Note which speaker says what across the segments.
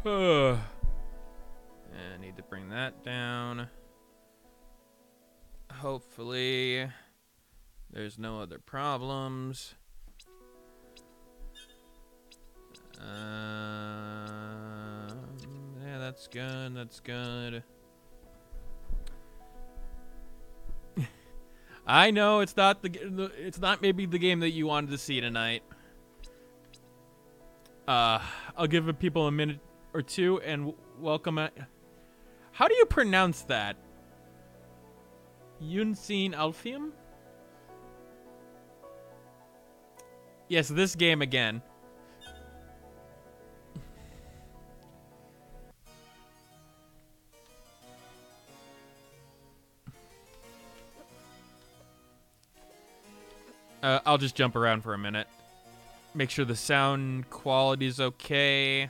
Speaker 1: I need to bring that down. Hopefully, there's no other problems. Yeah, that's good. That's good. I know it's not maybe the game that you wanted to see tonight. I'll give people a minute or two and welcome. How do you pronounce that? Unseen Alfium? Yes, this game again. I'll just jump around for a minute. Make sure the sound quality is okay.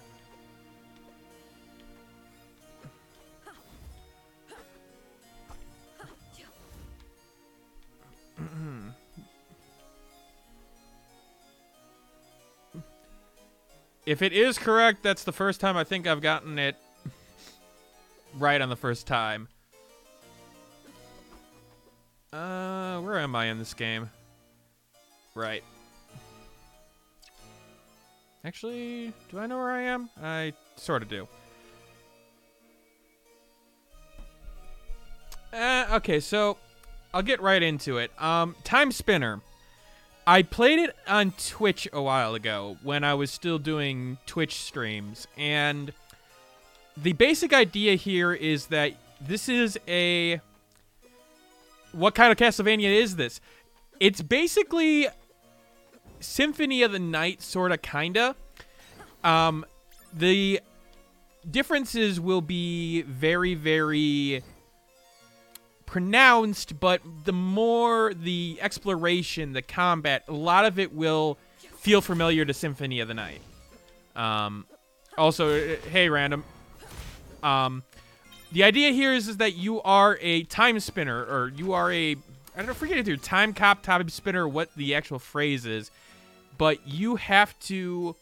Speaker 1: If it is correct, that's the first time I think I've gotten it right on the first time. Where am I in this game? Right. Actually, do I know where I am? I sort of do. Okay, so I'll get right into it. Timespinner. I played it on Twitch a while ago when I was still doing Twitch streams, and the basic idea here is that this is a... What kind of Castlevania is this? It's basically Symphony of the Night, sorta, kinda. The differences will be very, very pronounced, but the more the exploration, the combat, a lot of it will feel familiar to Symphony of the Night. Also, hey, random. The idea here is that you are a time spinner, or you are a... I don't forget if you're time cop, time spinner, what the actual phrase is, but you have to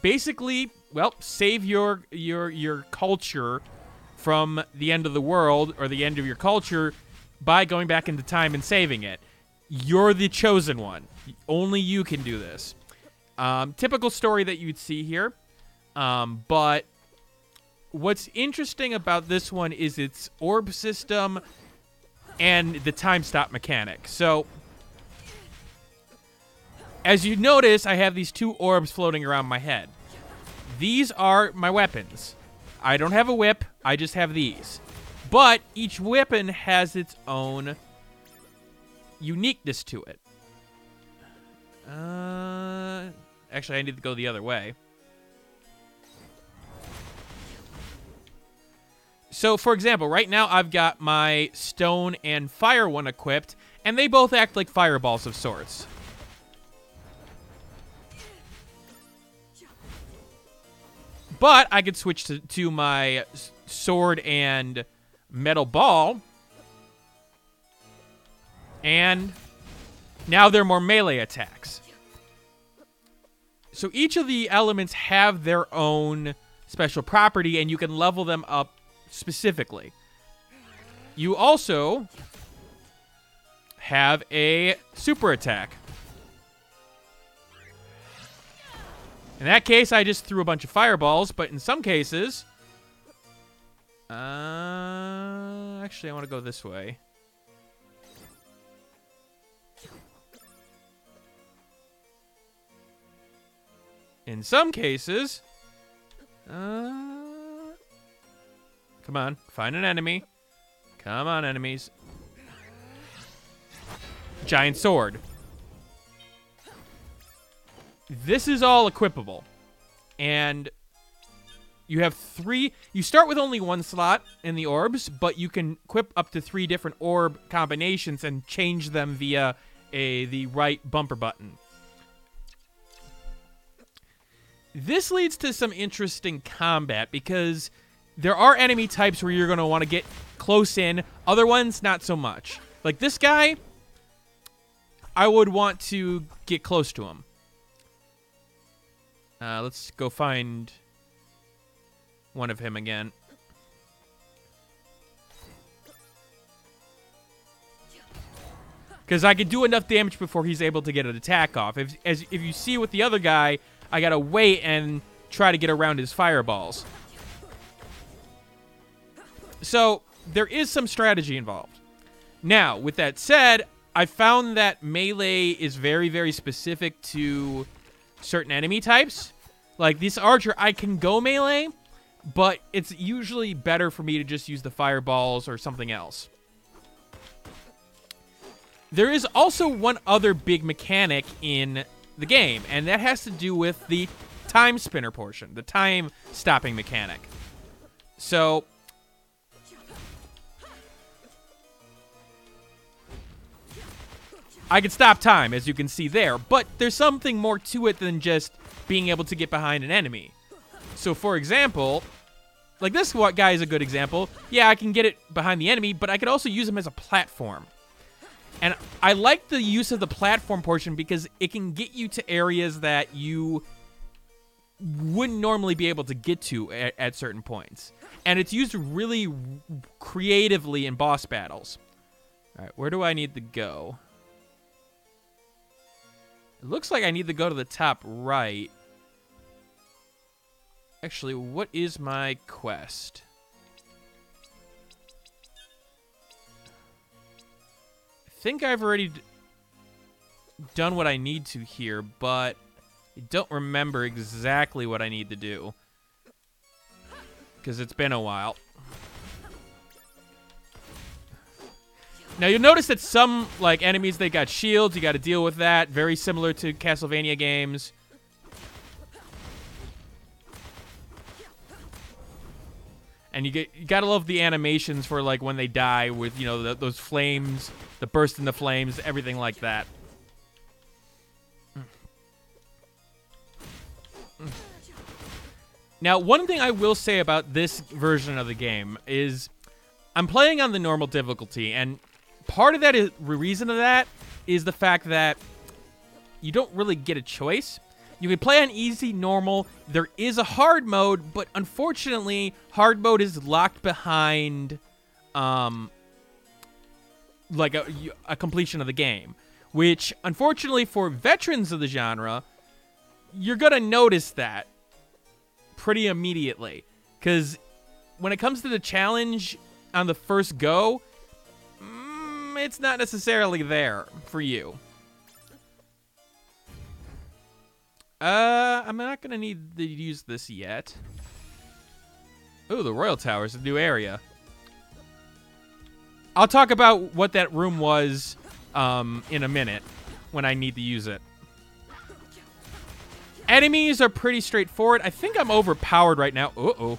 Speaker 1: basically, well, save your culture from the end of the world, or the end of your culture, by going back into time and saving it. You're the chosen one. Only you can do this. Typical story that you'd see here, but what's interesting about this one is its orb system and the time stop mechanic. So, as you notice, I have these two orbs floating around my head. These are my weapons. I don't have a whip, I just have these. But each weapon has its own uniqueness to it. Actually, I need to go the other way. So, for example, right now I've got my stone and fire one equipped, and they both act like fireballs of sorts. But I could switch to my sword and metal ball, and now they're more melee attacks. So each of the elements have their own special property, and you can level them up specifically. You also have a super attack. In that case, I just threw a bunch of fireballs, but in some cases... actually, I want to go this way. In some cases... Come on, find an enemy. Come on, enemies. Giant sword. This is all equipable. And you have three... You start with only one slot in the orbs, but you can equip up to 3 different orb combinations and change them via the right bumper button. This leads to some interesting combat, because there are enemy types where you're going to want to get close in. Other ones, not so much. Like this guy, I would want to get close to him. Let's go find one of him again. Because I could do enough damage before he's able to get an attack off. If you see with the other guy, I gotta wait and try to get around his fireballs. So, there is some strategy involved. Now, with that said, I found that melee is very, very specific to certain enemy types. Like, this archer, I can go melee, but it's usually better for me to just use the fireballs or something else. There is also one other big mechanic in the game, and that has to do with the Timespinner portion, the time-stopping mechanic. So, I can stop time, as you can see there, but there's something more to it than just being able to get behind an enemy. So, for example, like this guy is a good example. Yeah, I can get it behind the enemy, but I could also use him as a platform. And I like the use of the platform portion because it can get you to areas that you wouldn't normally be able to get to at certain points. And it's used really creatively in boss battles. All right, where do I need to go? It looks like I need to go to the top right. Actually, what is my quest? I think I've already done what I need to here, but I don't remember exactly what I need to do. Because it's been a while. Now, you'll notice that some, like, enemies, they got shields. You got to deal with that. Very similar to Castlevania games. And you gotta love the animations for, like, when they die with, you know, those flames, the burst in the flames, everything like that. Now, one thing I will say about this version of the game is I'm playing on the normal difficulty, and part of that is the reason of that is the fact that you don't really get a choice. You can play on easy, normal. There is a hard mode, but unfortunately, hard mode is locked behind, like a completion of the game. Which, unfortunately, for veterans of the genre, you're gonna notice that pretty immediately. Because when it comes to the challenge on the first go, it's not necessarily there for you. I'm not gonna need to use this yet. Ooh, the Royal Tower is a new area. I'll talk about what that room was in a minute when I need to use it. Enemies are pretty straightforward. I think I'm overpowered right now. Uh-oh.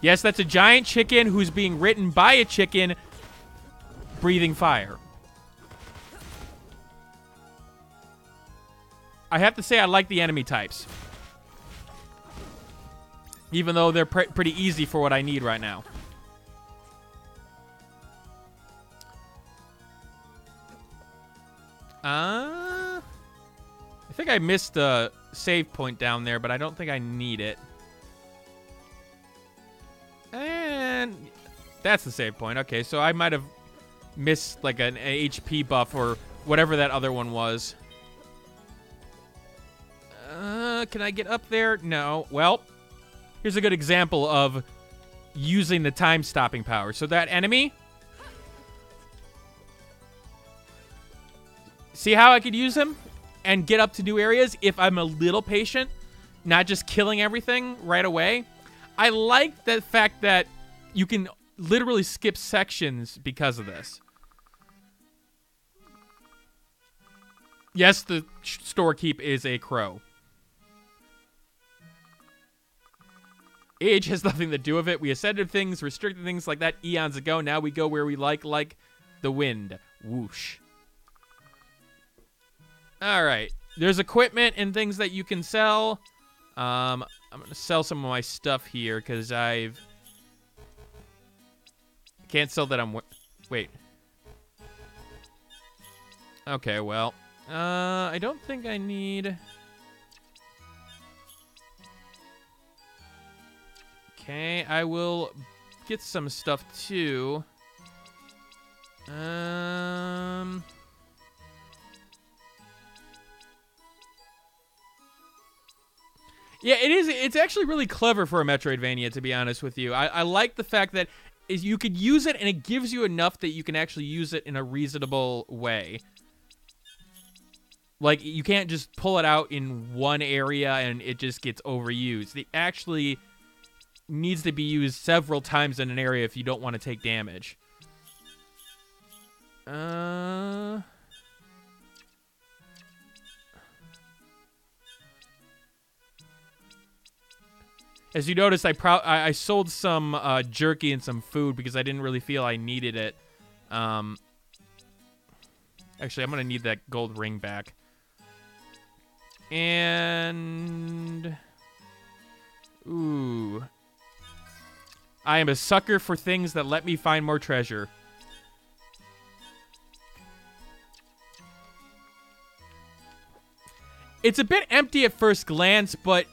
Speaker 1: Yes, that's a giant chicken who's being ridden by a chicken breathing fire. I have to say I like the enemy types. Even though they're pretty easy for what I need right now. I think I missed a save point down there, but I don't think I need it. And that's the save point. Okay, so I might have missed like an HP buff or whatever that other one was. Can I get up there? No. Well, here's a good example of using the time-stopping power. So that enemy... See how I could use him and get up to new areas if I'm a little patient, not just killing everything right away? I like the fact that you can literally skip sections because of this. Yes, the storekeep is a crow. Age has nothing to do with it. We ascended things, restricted things like that eons ago. Now we go where we like the wind. Whoosh. All right. There's equipment and things that you can sell. I'm going to sell some of my stuff here because can't sell that I'm... Wait. Okay, well. I don't think I need... Okay, I will get some stuff too. Yeah, it is. It's actually really clever for a Metroidvania, to be honest with you. I like the fact that you could use it, and it gives you enough that you can actually use it in a reasonable way. Like, you can't just pull it out in one area and it just gets overused. It actually needs to be used several times in an area if you don't want to take damage. As you noticed, I sold some jerky and some food because I didn't really feel I needed it. Actually, I'm going to need that gold ring back. And... ooh. I am a sucker for things that let me find more treasure. It's a bit empty at first glance, but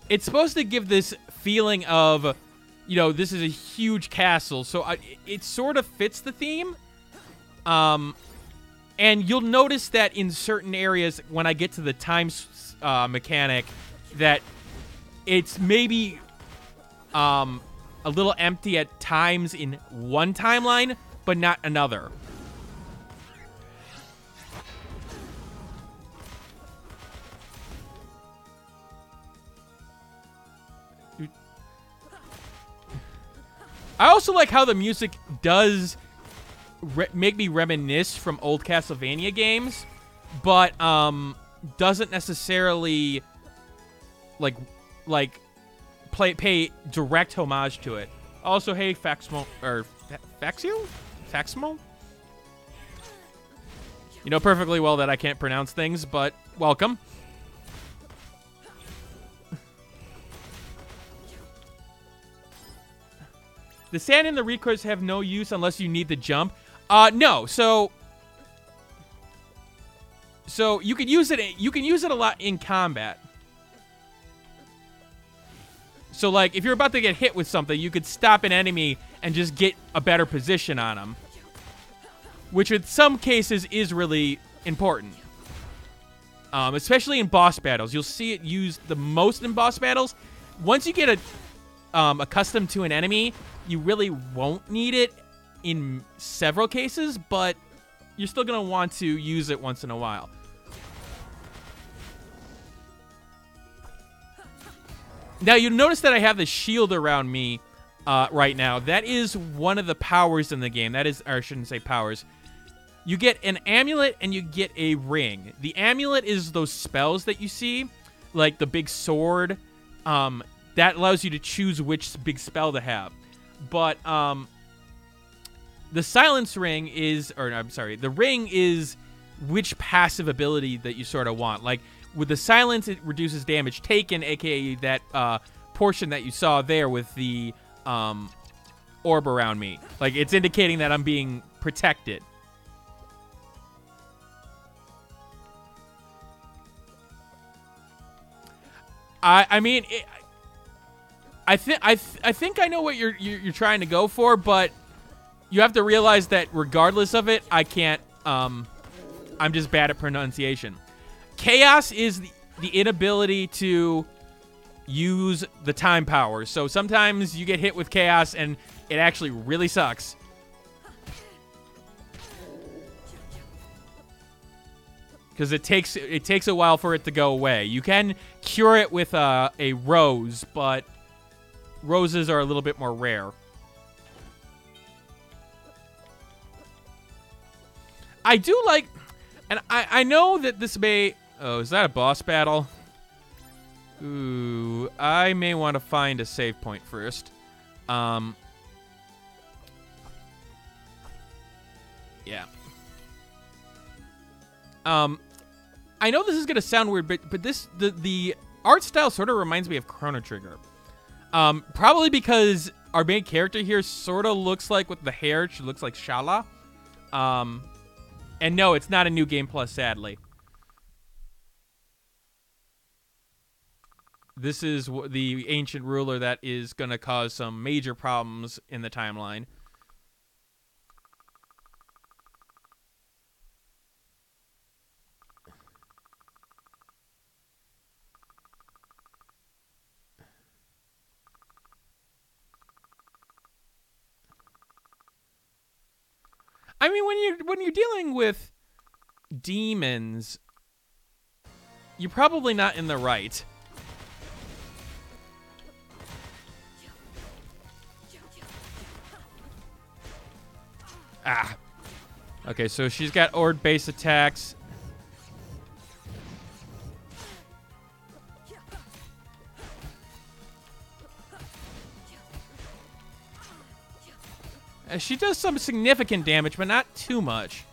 Speaker 1: it's supposed to give this feeling of, you know, this is a huge castle. So it sort of fits the theme. And you'll notice that in certain areas, when I get to the times mechanic, that it's maybe a little empty at times in one timeline, but not another. I also like how the music does make me reminisce from old Castlevania games, but doesn't necessarily pay direct homage to it. Also, hey, Faxmo or Faxmo? You know perfectly well that I can't pronounce things, but welcome. The sand and the recourse have no use unless you need the jump. No. So you can use it. You can use it a lot in combat. So like, if you're about to get hit with something, you could stop an enemy and just get a better position on them, which in some cases is really important. Especially in boss battles, you'll see it used the most in boss battles. Once you get accustomed to an enemy, you really won't need it in several cases, but you're still going to want to use it once in a while. Now, you'll notice that I have the shield around me right now. That is one of the powers in the game. That is, or I shouldn't say powers. You get an amulet and you get a ring. The amulet is those spells that you see, like the big sword. That allows you to choose which big spell to have. But the silence ring is, or I'm sorry, the ring is which passive ability that you sort of want. Like with the silence, it reduces damage taken, aka that portion that you saw there with the orb around me. Like it's indicating that I'm being protected. I mean. I think I know what you're trying to go for, but you have to realize that regardless of it, I can't. I'm just bad at pronunciation. Chaos is the inability to use the time power. So sometimes you get hit with chaos, and it actually really sucks. Because it takes a while for it to go away. You can cure it with a rose, but roses are a little bit more rare. I do like, and I know that this may... oh, is that a boss battle? Ooh, I may want to find a save point first. Yeah. I know this is going to sound weird, but the art style sort of reminds me of Chrono Trigger. Probably because our main character here sort of looks like, with the hair, she looks like Shala. And no, it's not a New Game Plus, sadly. This is the ancient ruler that is going to cause some major problems in the timeline. I mean, when you're dealing with demons, you're probably not in the right. Ah. Okay, so she's got Horde base attacks. She does some significant damage, but not too much.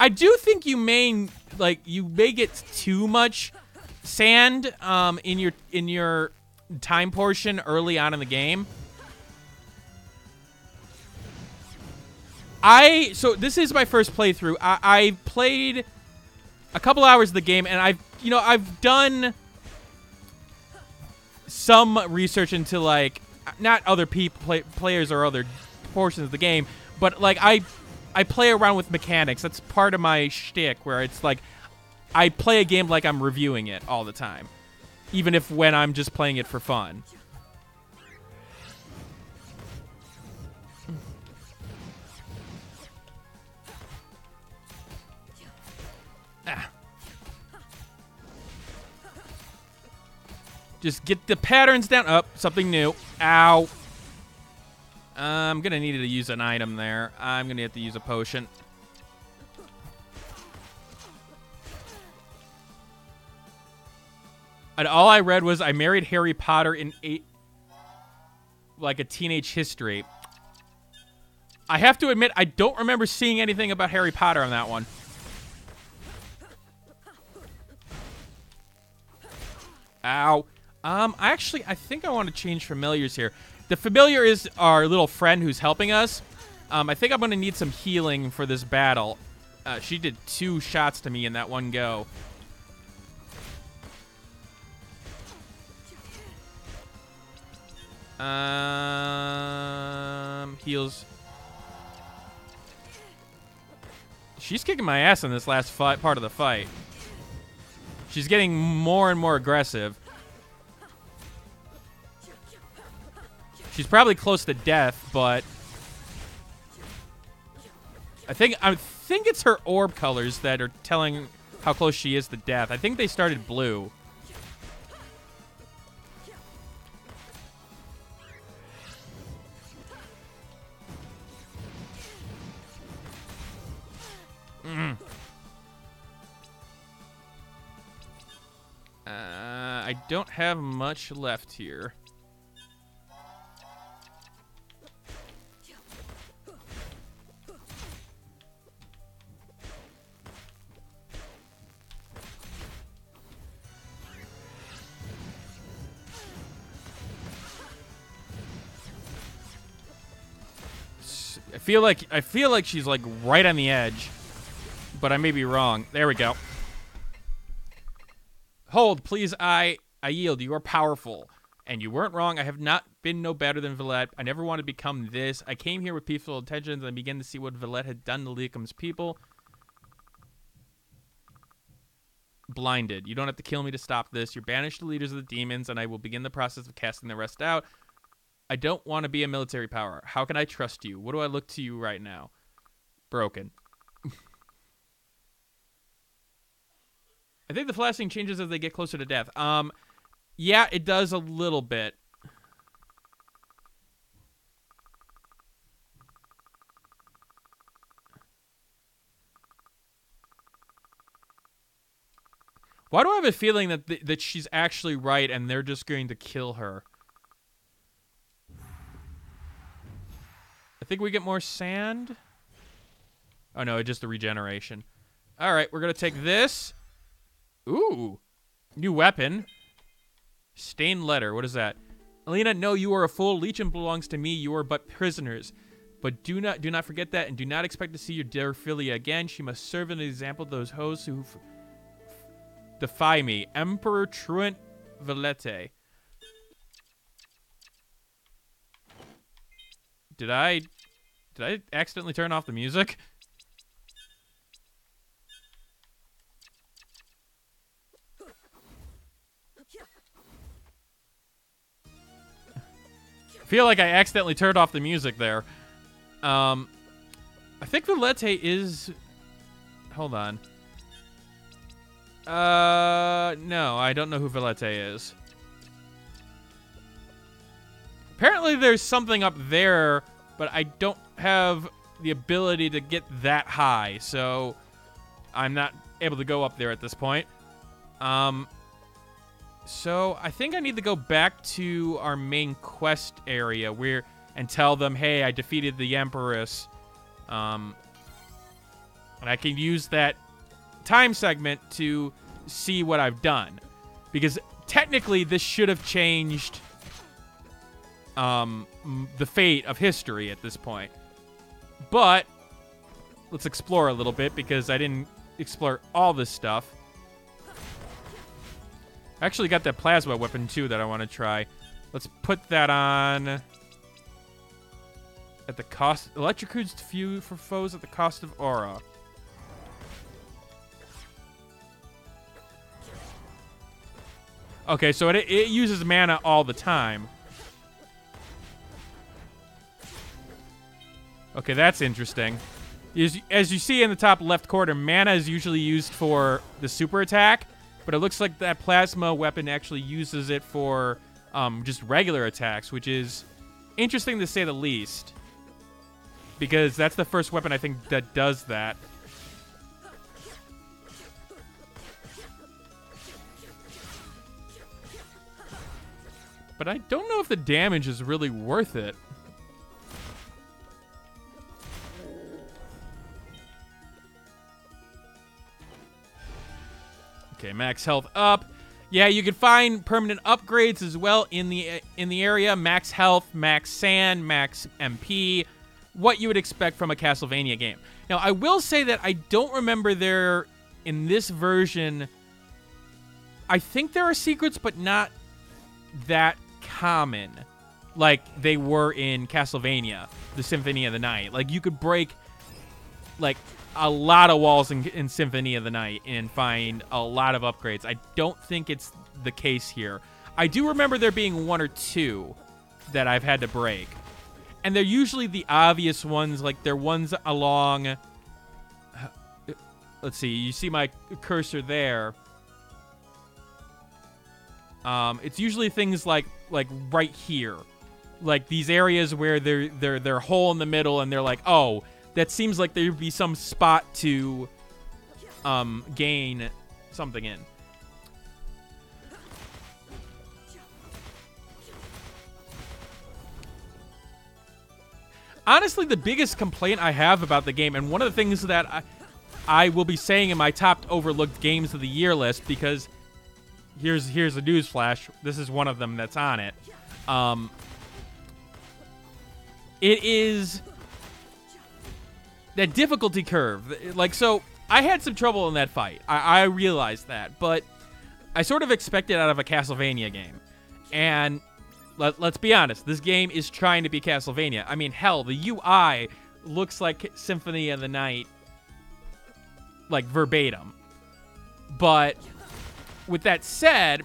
Speaker 1: I do think you may get too much sand in your time portion early on in the game. So this is my first playthrough. I played a couple hours of the game, and I've done some research into like not other players or other portions of the game, but like I play around with mechanics. That's part of my shtick, where it's like I play a game like I'm reviewing it all the time, even if when I'm just playing it for fun. Just get the patterns down. Oh, something new. Ow. I'm going to need to use an item there. I'm going to have to use a potion. And all I read was I married Harry Potter in like a teenage history. I have to admit, I don't remember seeing anything about Harry Potter on that one. Ow. I think I want to change familiars here. The familiar is our little friend who's helping us. I think I'm going to need some healing for this battle. She did 2 shots to me in that one go. Heals. She's kicking my ass in this last part of the fight. She's getting more and more aggressive. She's probably close to death, but I think it's her orb colors that are telling how close she is to death. I think they started blue. I don't have much left here. I feel like she's like right on the edge, but I may be wrong. There we go. Hold, please, I yield. You are powerful. And you weren't wrong. I have not been no better than Villette. I never wanted to become this. I came here with peaceful intentions and began to see what Villette had done to Leakum's people. Blinded. You don't have to kill me to stop this. You're banished the leaders of the demons, and I will begin the process of casting the rest out. I don't want to be a military power. How can I trust you? What do I look to you right now? Broken. I think the flashing changes as they get closer to death. Yeah, it does a little bit. Why do I have a feeling that she's actually right and they're just going to kill her? I think we get more sand. Oh, no, it's just the regeneration. All right, we're going to take this. Ooh, new weapon. Stained letter. What is that? Alina, no, you are a fool. Legion belongs to me. You are but prisoners. But do not forget that, and do not expect to see your dear Philia again. She must serve as an example to those hosts who defy me. Emperor Truant Valete. Did I accidentally turn off the music? I feel like I accidentally turned off the music there. I think Valete is... Hold on. No, I don't know who Valete is. Apparently there's something up there, but I don't have the ability to get that high, so I'm not able to go up there at this point. So I think I need to go back to our main quest area and tell them, hey, I defeated the Empress. And I can use that time segment to see what I've done. Because technically this should have changed the fate of history at this point. But let's explore a little bit because I didn't explore all this stuff. I actually got that plasma weapon too that I want to try. Let's put that on at the cost. Electrocutes few for foes at the cost of aura. Okay, so it uses mana all the time. Okay, that's interesting. As you see in the top left corner, mana is usually used for the super attack, but it looks like that plasma weapon actually uses it for just regular attacks, which is interesting to say the least. Because that's the first weapon I think that does that. But I don't know if the damage is really worth it. Okay, max health up. Yeah, you can find permanent upgrades as well in the area. Max health, max sand, max MP. What you would expect from a Castlevania game. Now, I will say that I don't remember there, in this version, I think there are secrets, but not that common like they were in Castlevania, the Symphony of the Night. Like, you could break, like, a lot of walls in Symphony of the Night and find a lot of upgrades. I don't think it's the case here. I do remember there being one or two that I've had to break. And they're usually the obvious ones, like they're ones along... Let's see, you see my cursor there. It's usually things like right here. Like these areas where they're a hole in the middle and they're like, oh, that seems like there'd be some spot to gain something in. Honestly, the biggest complaint I have about the game, and one of the things that I will be saying in my top overlooked games of the year list, because here's a news flash. This is one of them that's on it. It is that difficulty curve. Like, so I had some trouble in that fight. I realized that, but I sort of expected out of a Castlevania game. And let's be honest, this game is trying to be Castlevania. I mean, hell, the UI looks like Symphony of the Night, like verbatim. But with that said,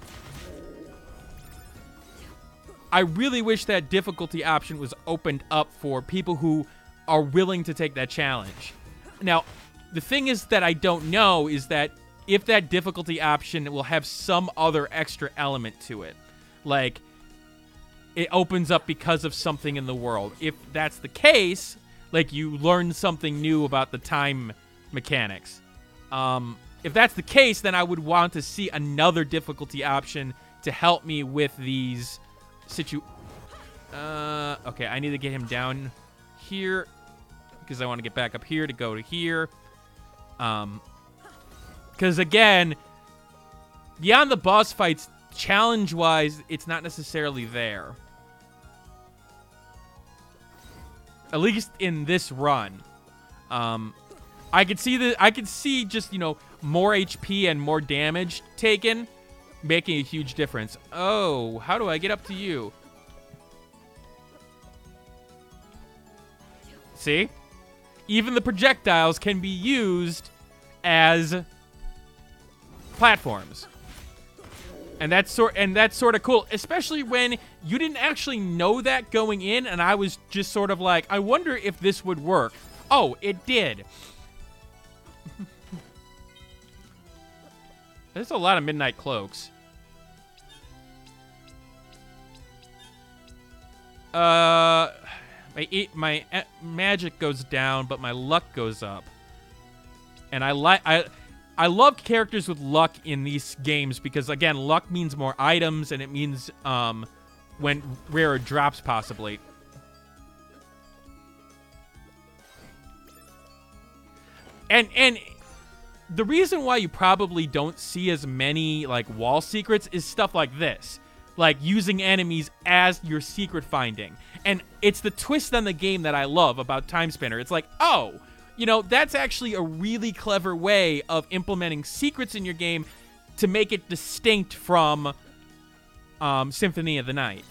Speaker 1: I really wish that difficulty option was opened up for people who are willing to take that challenge. Now, the thing is that I don't know is that if that difficulty option will have some other extra element to it. Like, it opens up because of something in the world. If that's the case, like you learn something new about the time mechanics. If that's the case, then I would want to see another difficulty option to help me with these okay, I need to get him down here because I want to get back up here to go to here. Because again, beyond the boss fights, challenge-wise, it's not necessarily there. At least in this run. I could see just, you know, more HP and more damage taken making a huge difference. Oh, how do I get up to you? See? Even the projectiles can be used as platforms. And that's sort of cool, especially when you didn't actually know that going in, and I was just sort of like, I wonder if this would work. Oh, it did. There's a lot of midnight cloaks. My magic goes down, but my luck goes up. And I love characters with luck in these games because, again, luck means more items, and it means when rarer drops, possibly. And the reason why you probably don't see as many, like, wall secrets is stuff like this. Like, using enemies as your secret finding. And it's the twist on the game that I love about Timespinner. It's like, oh, you know, that's actually a really clever way of implementing secrets in your game to make it distinct from Symphony of the Night.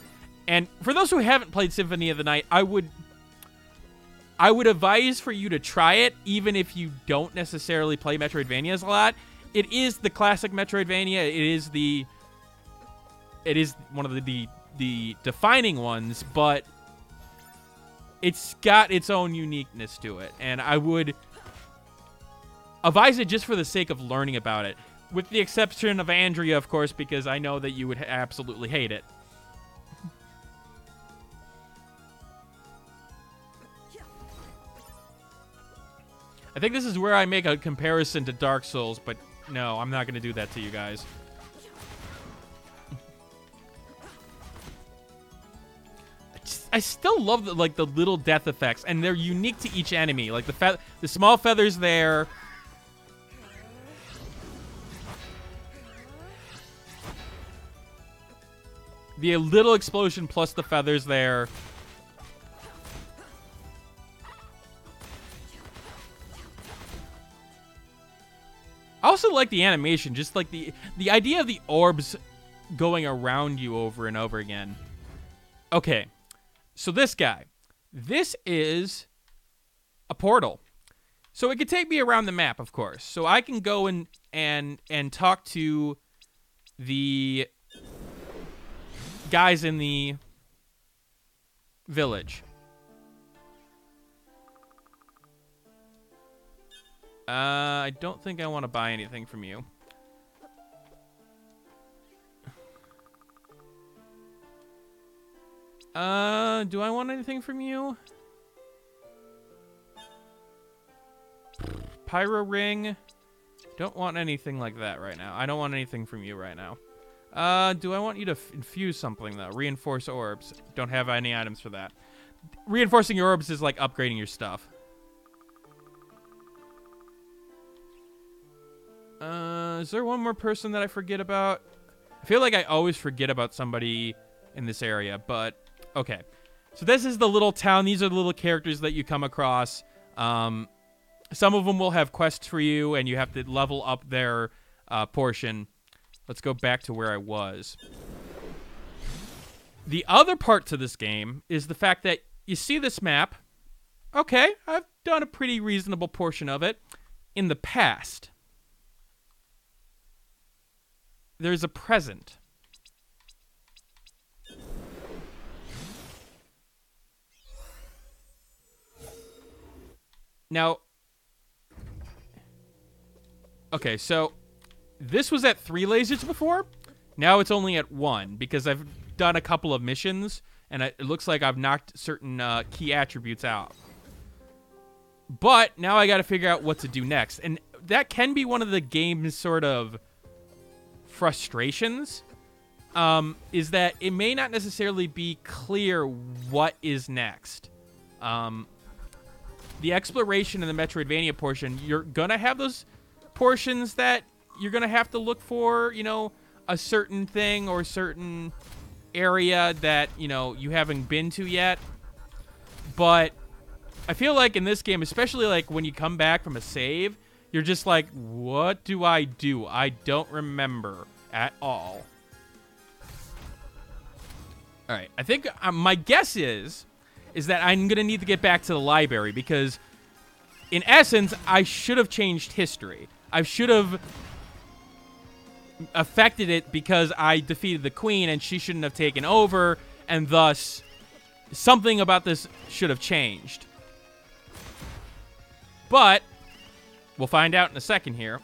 Speaker 1: And for those who haven't played Symphony of the Night, I would advise for you to try it, even if you don't necessarily play Metroidvanias a lot. It is the classic Metroidvania. It is one of the defining ones, but it's got its own uniqueness to it, and I would advise it just for the sake of learning about it, with the exception of Andrea, of course, because I know that you would absolutely hate it. I think this is where I make a comparison to Dark Souls, but no, I'm not going to do that to you guys. I still love the little death effects, and they're unique to each enemy. Like the small feathers there. The little explosion plus the feathers there. I also like the animation, just like the idea of the orbs going around you over and over again. Okay. So this guy, this is a portal. So it could take me around the map, of course. So I can go and talk to the guys in the village. I don't think I want to buy anything from you. Do I want anything from you? Pyro ring. Don't want anything like that right now. I don't want anything from you right now. Do I want you to infuse something, though? Reinforce orbs. Don't have any items for that. Reinforcing your orbs is like upgrading your stuff. Is there one more person that I forget about? I feel like I always forget about somebody in this area, but okay. So this is the little town. These are the little characters that you come across. Some of them will have quests for you, and you have to level up their portion. Let's go back to where I was. The other part to this game is the fact that you see this map. Okay, I've done a pretty reasonable portion of it. In the past, there's a present. Now, okay, so this was at 3 lasers before. Now it's only at 1 because I've done a couple of missions, and it looks like I've knocked certain key attributes out. But now I got to figure out what to do next, and that can be one of the game's sort of frustrations, is that it may not necessarily be clear what is next. The exploration in the Metroidvania portion, you're gonna have those portions that you're gonna have to look for, you know, a certain thing or certain area that, you know, you haven't been to yet. But I feel like in this game, especially like when you come back from a save, you're just like, what do? I don't remember at all. All right, I think my guess is that I'm going to need to get back to the library because, in essence, I should have changed history. I should have affected it because I defeated the queen and she shouldn't have taken over, and thus something about this should have changed. But we'll find out in a second here.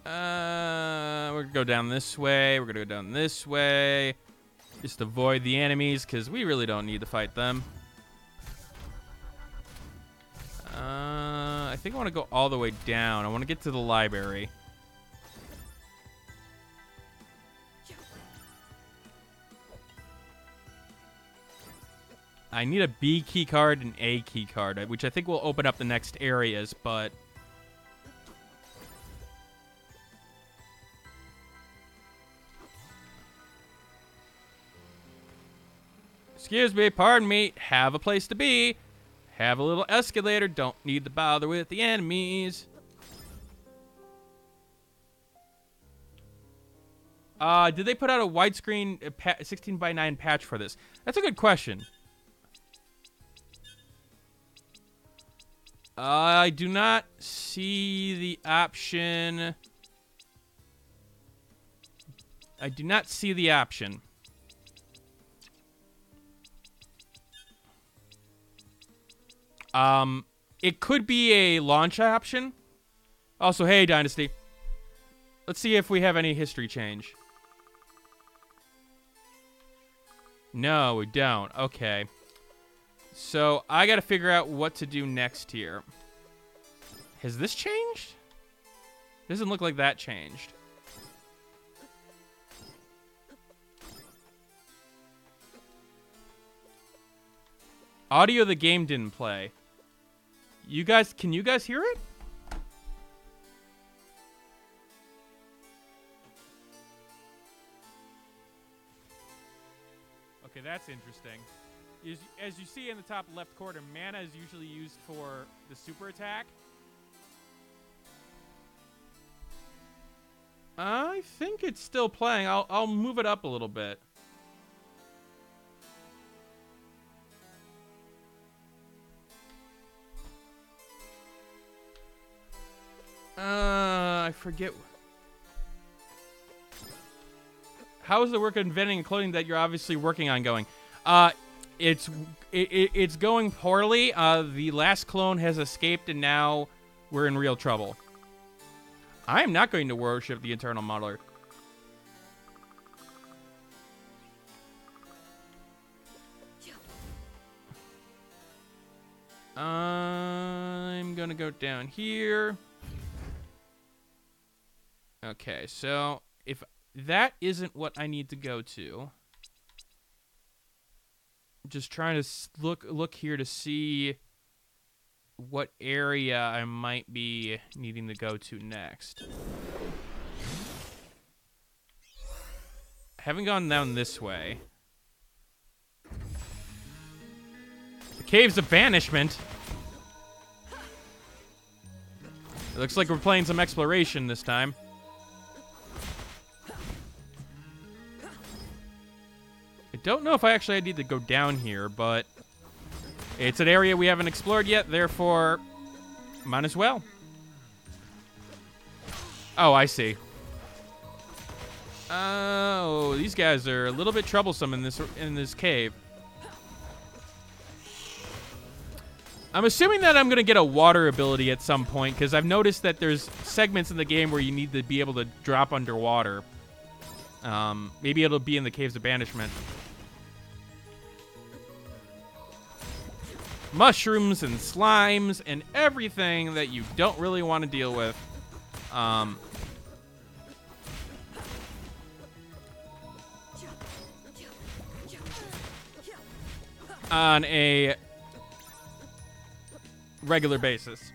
Speaker 1: We're gonna go down this way. We're gonna go down this way. Just avoid the enemies, because we really don't need to fight them. I think I want to go all the way down. I want to get to the library. I need a B key card and A key card, which I think will open up the next areas, but... Excuse me, pardon me, have a place to be. Have a little escalator, don't need to bother with the enemies. Did they put out a widescreen 16:9 patch for this? That's a good question. I do not see the option. I do not see the option. It could be a launch option. Also, hey, Dynasty. Let's see if we have any history change. No, we don't. Okay. So, I gotta figure out what to do next here. Has this changed? Doesn't look like that changed. Audio of the game didn't play. You guys, can you guys hear it? Okay, that's interesting. As you see in the top left corner, mana is usually used for the super attack. I think it's still playing. I'll move it up a little bit. I forget. How is the work of inventing and clothing that you're obviously working on going? It's going poorly. The last clone has escaped, and now we're in real trouble. I am not going to worship the Eternal Modeler. I'm gonna go down here. Okay, so if that isn't what I need to go to, just trying to look here to see what area I might be needing to go to next. I haven't gone down this way. The Caves of Banishment. It looks like we're playing some exploration this time. I don't know if I actually need to go down here, but it's an area we haven't explored yet, therefore, might as well. Oh, I see. Oh, these guys are a little bit troublesome in this cave. I'm assuming that I'm going to get a water ability at some point, because I've noticed that there's segments in the game where you need to be able to drop underwater. Maybe it'll be in the Caves of Banishment. Mushrooms and slimes and everything that you don't really want to deal with. on a regular basis.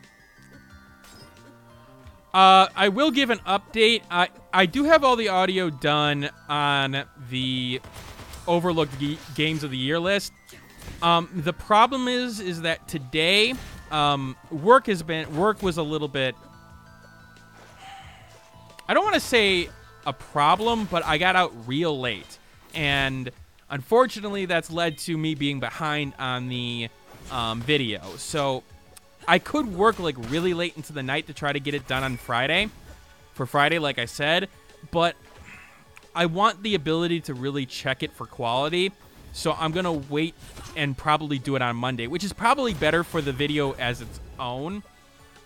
Speaker 1: I will give an update. I do have all the audio done on the overlooked games of the year list. The problem is that today, work was a little bit, I don't want to say a problem, but I got out real late. And unfortunately, that's led to me being behind on the video. So I could work like really late into the night to try to get it done on Friday. For Friday, like I said. But I want the ability to really check it for quality. So I'm going to wait and probably do it on Monday, which is probably better for the video as its own.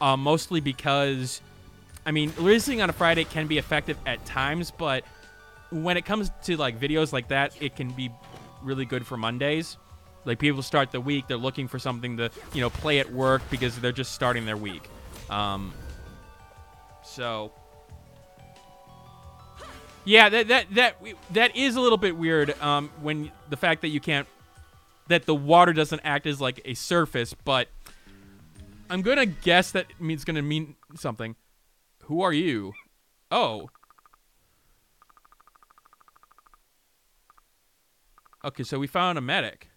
Speaker 1: Mostly because, I mean, releasing on a Friday can be effective at times, but when it comes to like videos like that, it can be really good for Mondays. Like, people start the week, they're looking for something to, you know, play at work because they're just starting their week. So yeah, that is a little bit weird. When the fact that you can't, that the water doesn't act as like a surface, but I'm gonna guess that it's gonna mean something. Who are you? Oh. Okay, so we found a medic.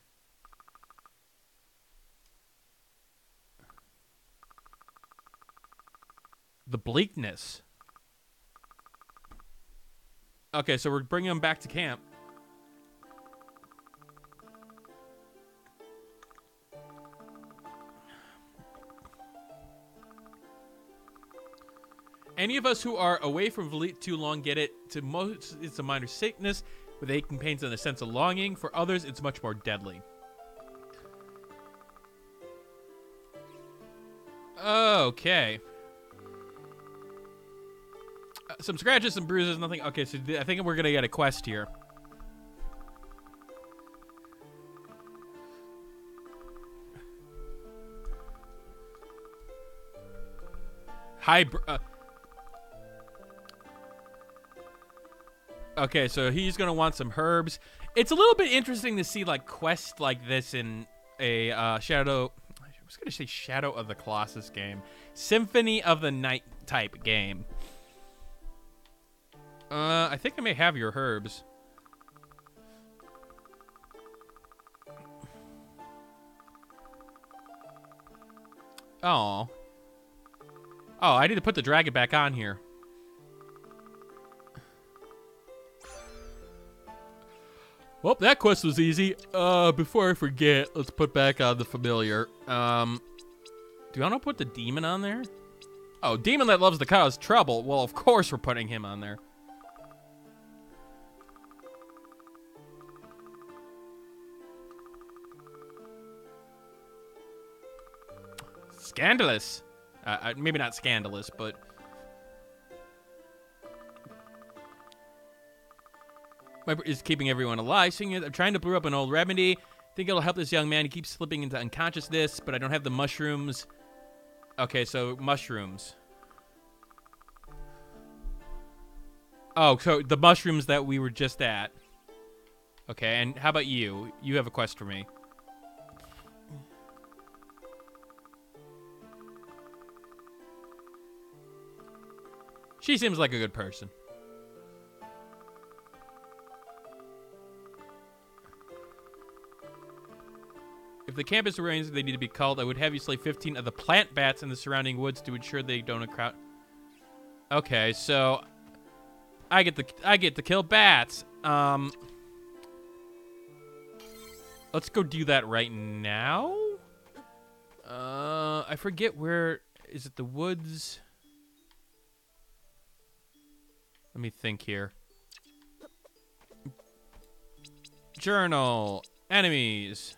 Speaker 1: The bleakness. Okay, so we're bringing him back to camp. Any of us who are away from Valit too long get it. To most, it's a minor sickness with aching pains and a sense of longing. For others, it's much more deadly. Okay. Some scratches, some bruises, nothing. Okay, so I think we're gonna get a quest here. Hi, okay, so he's gonna want some herbs. It's a little bit interesting to see like quests like this in a Shadow. I was gonna say Shadow of the Colossus game, Symphony of the Night type game. I think I may have your herbs. Oh. Oh, I need to put the dragon back on here. Well, that quest was easy. Before I forget, let's put back on the familiar. Do I want to put the demon on there? Oh, demon that loves to cause trouble. Well, of course we're putting him on there. Scandalous. Maybe not scandalous, but... is keeping everyone alive. I'm trying to brew up an old remedy. Think it'll help this young man. He keeps slipping into unconsciousness, but I don't have the mushrooms. Okay, so mushrooms. Oh, so the mushrooms that we were just at. Okay, and how about you? You have a quest for me. She seems like a good person. If the campus remains, they need to be culled. I would have you slay 15 of the plant bats in the surrounding woods to ensure they don't crowd. Okay, so I get to kill bats. Let's go do that right now. I forget where is it. The woods. Let me think here. Journal. Enemies.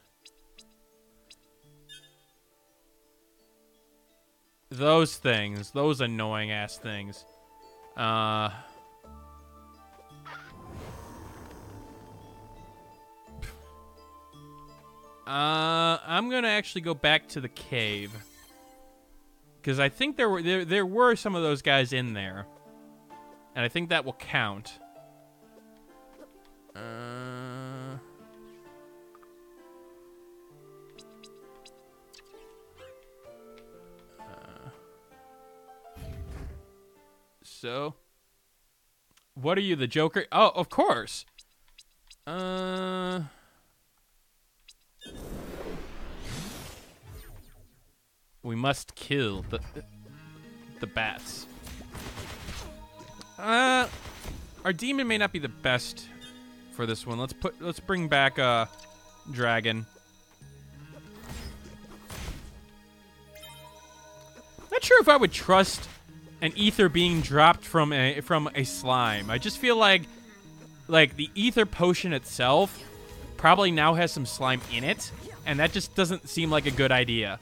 Speaker 1: Those things. Those annoying ass things. I'm gonna actually go back to the cave. Because I think there were some of those guys in there. And I think that will count. So, what are you, the Joker? Oh, of course. We must kill the bats. Our demon may not be the best for this one. Let's bring back dragon. Not sure if I would trust an ether being dropped from a slime. I just feel like the ether potion itself probably now has some slime in it, and that just doesn't seem like a good idea.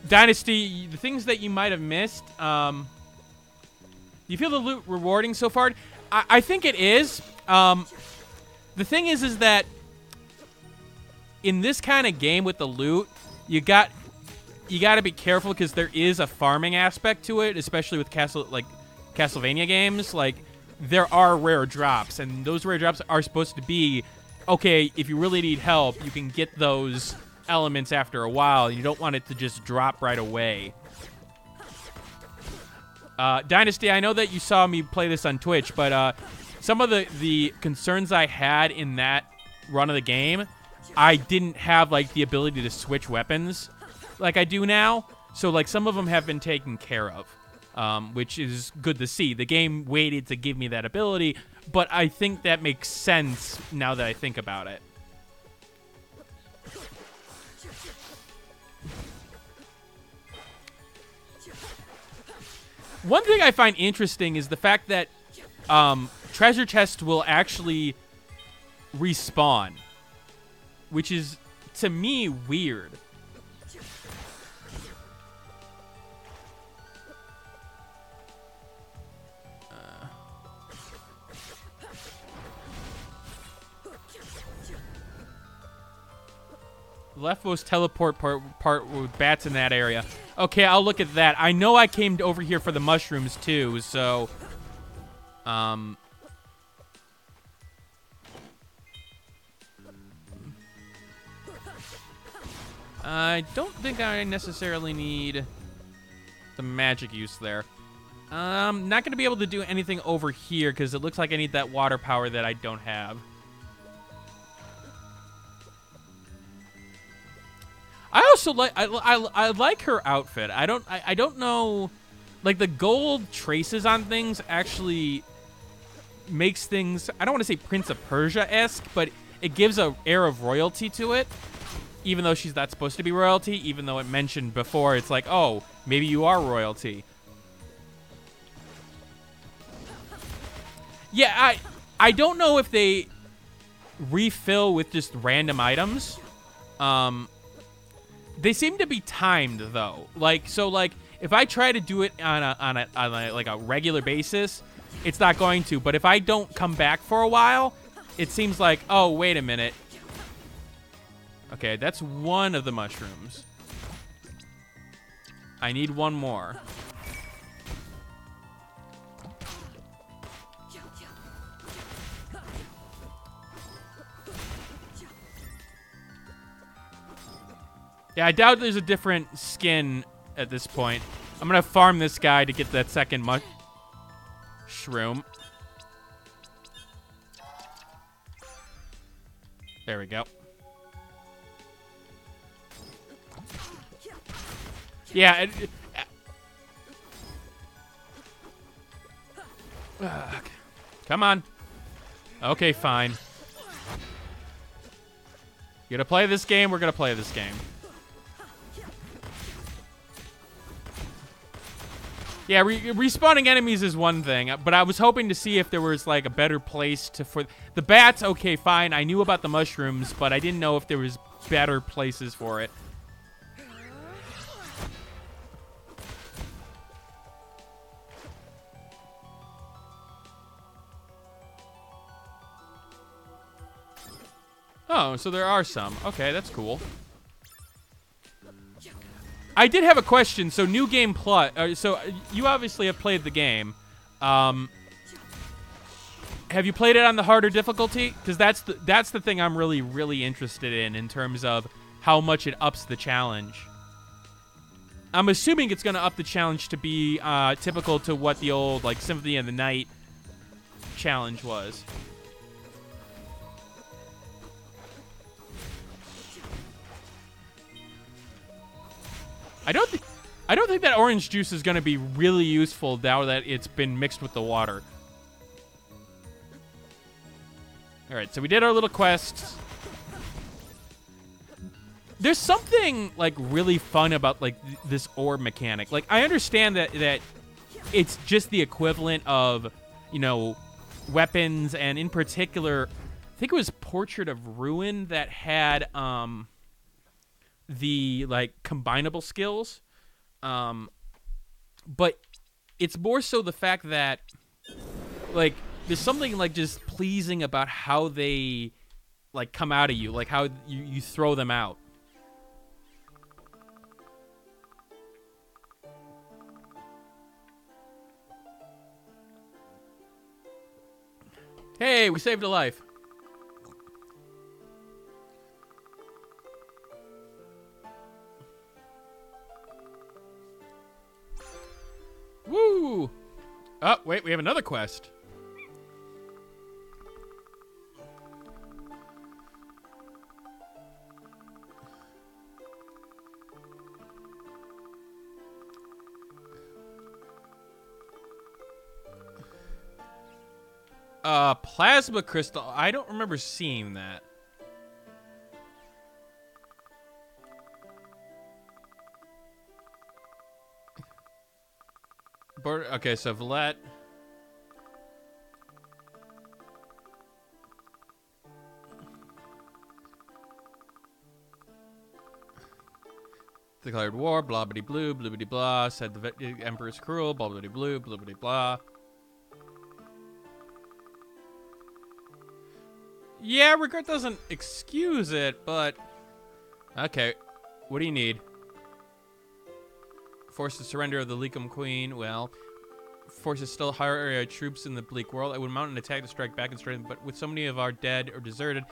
Speaker 1: Dynasty, the things that you might have missed. Do you feel the loot rewarding so far? I think it is. The thing is that in this kind of game with the loot, you got to be careful because there is a farming aspect to it, especially with Castlevania games. Like, there are rare drops, and those rare drops are supposed to be, okay, if you really need help, you can get those elements after a while. You don't want it to just drop right away. Dynasty, I know that you saw me play this on Twitch, but some of the concerns I had in that run of the game, I didn't have, like, the ability to switch weapons like I do now. So, like, some of them have been taken care of, which is good to see. The game waited to give me that ability, but I think that makes sense now that I think about it. One thing I find interesting is the fact that treasure chests will actually respawn, which is, to me, weird. Leftmost teleport part with bats in that area. Okay, I'll look at that. I know I came over here for the mushrooms too, so I don't think I necessarily need the magic use there. I'm not going to be able to do anything over here because it looks like I need that water power that I don't have. I also like I like her outfit. I don't know, like, the gold traces on things actually makes things, I don't want to say Prince of Persia-esque, but it gives an air of royalty to it, even though she's not supposed to be royalty, even though it mentioned before it's like, oh, maybe you are royalty. Yeah, I don't know if they refill with just random items. They seem to be timed though. Like, so, like, if I try to do it on a regular basis, it's not going to. But if I don't come back for a while, it seems like, oh, wait a minute. Okay, that's one of the mushrooms. I need one more. Yeah, I doubt there's a different skin at this point. I'm going to farm this guy to get that second mushroom. There we go. Yeah. Come on. Okay, fine. You gonna play this game? We're gonna play this game. Yeah, respawning enemies is one thing, but I was hoping to see if there was, like, a better place for the bats. Okay, fine. I knew about the mushrooms, but I didn't know if there was better places for it. Oh, so there are some. Okay, that's cool. I did have a question. So, New Game Plus. So, you obviously have played the game. Have you played it on the harder difficulty? Because that's the thing I'm really interested in terms of how much it ups the challenge. I'm assuming it's going to up the challenge to be typical to what the old like Symphony of the Night challenge was. I don't think that orange juice is going to be really useful now that it's been mixed with the water. All right, so we did our little quests. There's something like really fun about like this orb mechanic. Like I understand that it's just the equivalent of, you know, weapons, and in particular, I think it was Portrait of Ruin that had the like combinable skills. But it's more so the fact that like there's something like just pleasing about how they like come out of you, like how you throw them out. Hey, we saved a life. Woo! Oh, wait, we have another quest. Plasma crystal. I don't remember seeing that. Okay, so Villette. Declared war, blah bitty blue, blue bitty blah. Said the Emperor's cruel, blah bitty blue, blah bitty blah. Yeah, regret doesn't excuse it, but okay. What do you need? Force the surrender of the Lecum Queen. Well, forces still higher area troops in the bleak world. I would mount an attack to strike back and strengthen, but with so many of our dead or deserted,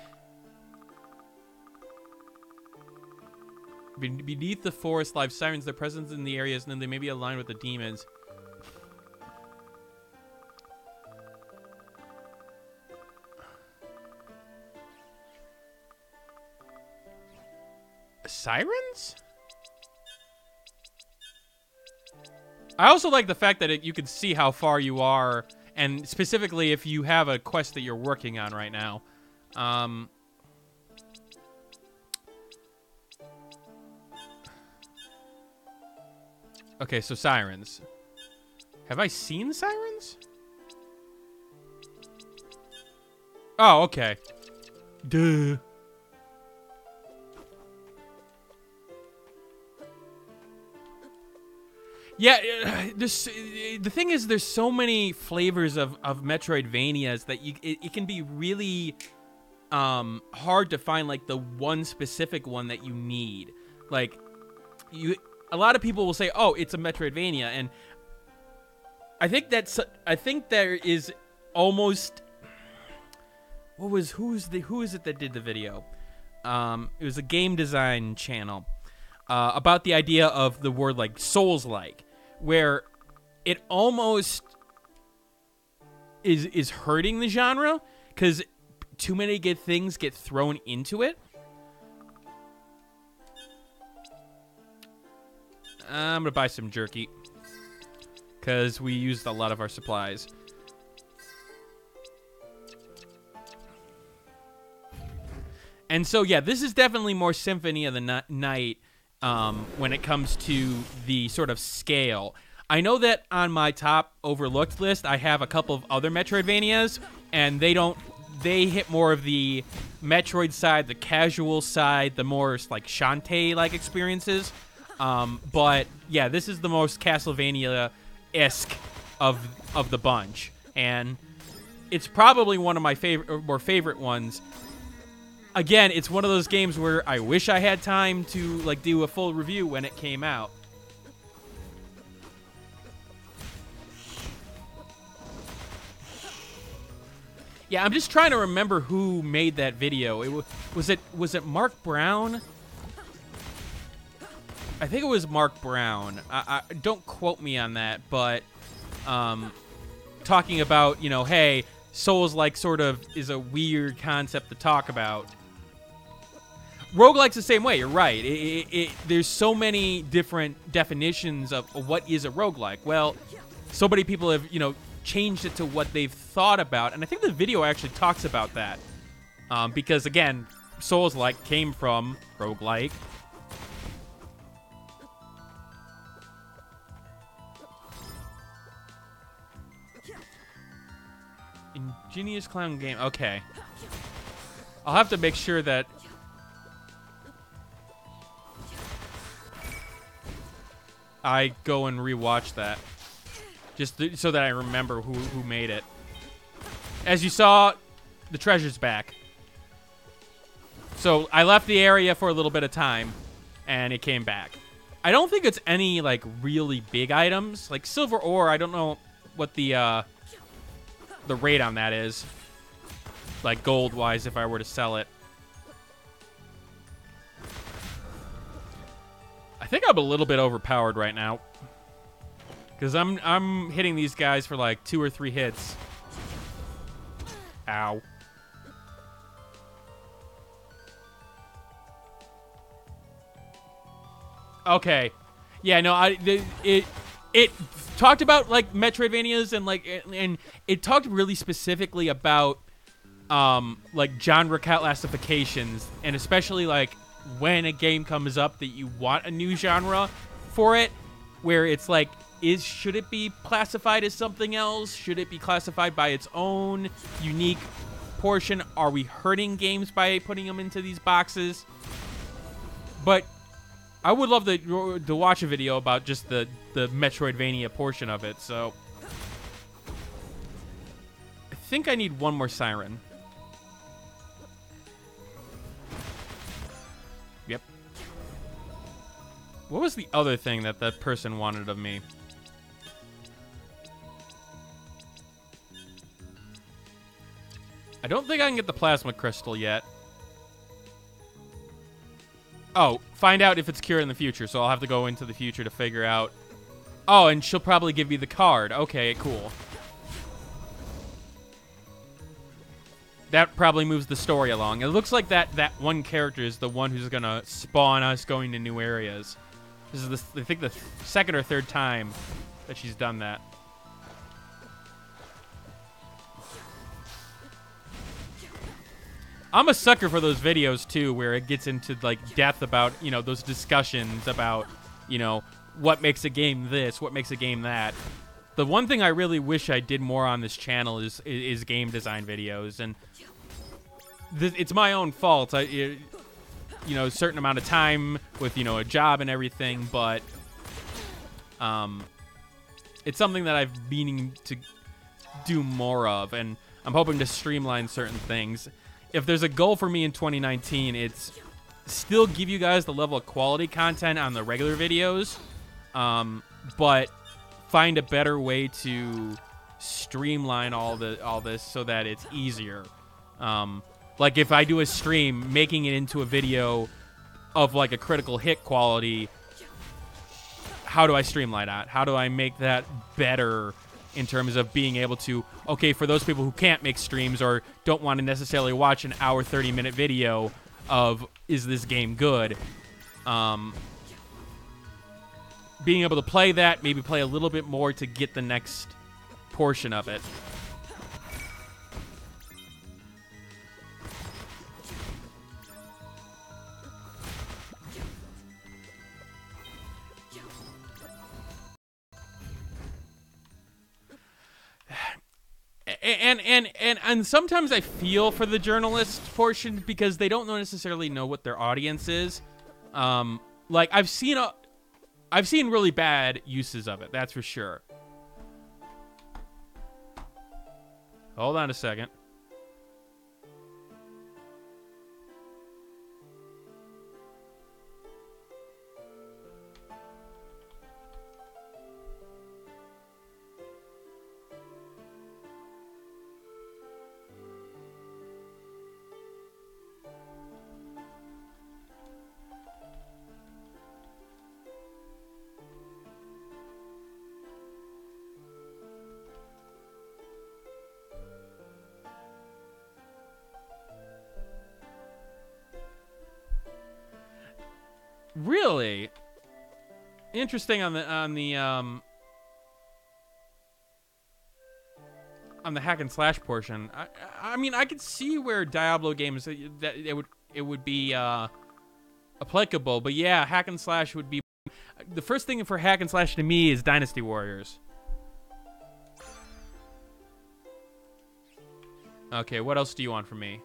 Speaker 1: beneath the forest live sirens. Their presence in the areas, and then they may be aligned with the demons. Sirens? I also like the fact that you can see how far you are, and specifically if you have a quest that you're working on right now. Okay, so sirens. Have I seen sirens? Oh, okay. Duh. Yeah, the thing is, there's so many flavors of Metroidvanias that it can be really hard to find like the one specific one that you need. Like, a lot of people will say, "Oh, it's a Metroidvania," and I think there is almost who is it that did the video? It was a game design channel about the idea of the word like Souls-like, where it almost is hurting the genre because too many good things get thrown into it. I'm gonna buy some jerky because we used a lot of our supplies. And so, yeah, this is definitely more Symphony of the Night when it comes to the sort of scale. I know that on my top overlooked list, I have a couple of other Metroidvanias, and they hit more of the Metroid side, the casual side, the more like Shantae-like experiences. But yeah, this is the most Castlevania-esque of the bunch, and it's probably one of my more favorite ones. Again, it's one of those games where I wish I had time to like do a full review when it came out. Yeah, I'm just trying to remember who made that video. Was it Mark Brown? I think it was Mark Brown. I don't quote me on that, but talking about, you know, hey, Souls-like sort of is a weird concept to talk about. Roguelike's the same way, you're right. There's so many different definitions of what is a roguelike. Well, so many people have, you know, changed it to what they've thought about, and I think the video actually talks about that. Because, again, Souls-like came from roguelike. Ingenious Clown Game. Okay. I'll have to make sure that... I go and rewatch that. Just so that I remember who made it. As you saw, the treasure's back. So I left the area for a little bit of time, and it came back. I don't think it's any, like, really big items. Like, silver ore, I don't know what the rate on that is. Like, gold-wise, if I were to sell it. I think I'm a little bit overpowered right now. Because I'm hitting these guys for, like, 2 or 3 hits. Ow. Okay. Yeah, no, it talked about, like, Metroidvanias and, like, and it talked really specifically about, like, genre classifications, and especially, like, when a game comes up that you want a new genre for it, where it's like, should it be classified as something else? Should it be classified by its own unique portion? Are we hurting games by putting them into these boxes? But I would love to watch a video about just the Metroidvania portion of it, so... I think I need one more siren. Yep. What was the other thing that that person wanted of me? I don't think I can get the plasma crystal yet. Oh, find out if it's cured in the future, so I'll have to go into the future to figure out. Oh, and she'll probably give me the card. Okay, cool. That probably moves the story along. It looks like that one character is the one who's gonna spawn us going to new areas. This is, I think, the second or third time that she's done that. I'm a sucker for those videos, too, where it gets into, like, depth about, you know, those discussions about, you know, what makes a game this, what makes a game that. The one thing I really wish I did more on this channel is game design videos, and it's my own fault. You know, a certain amount of time with, you know, a job and everything, but it's something that I've meaning to do more of, and I'm hoping to streamline certain things. If there's a goal for me in 2019, it's still give you guys the level of quality content on the regular videos, but find a better way to streamline all this so that it's easier. Like if I do a stream, making it into a video of like a critical hit quality, how do I streamline that? How do I make that better in terms of being able to, okay, for those people who can't make streams or don't want to necessarily watch an hour, 30-minute video of, is this game good? Being able to play that, maybe play a little bit more to get the next portion of it. And sometimes I feel for the journalist portion because they don't necessarily know what their audience is. Like I've seen really bad uses of it, that's for sure. Hold on a second. Really interesting on the hack and slash portion. I mean, I could see where Diablo games that it would be applicable, but yeah, hack and slash would be the first thing for hack and slash to me is Dynasty Warriors. Okay, what else do you want from me?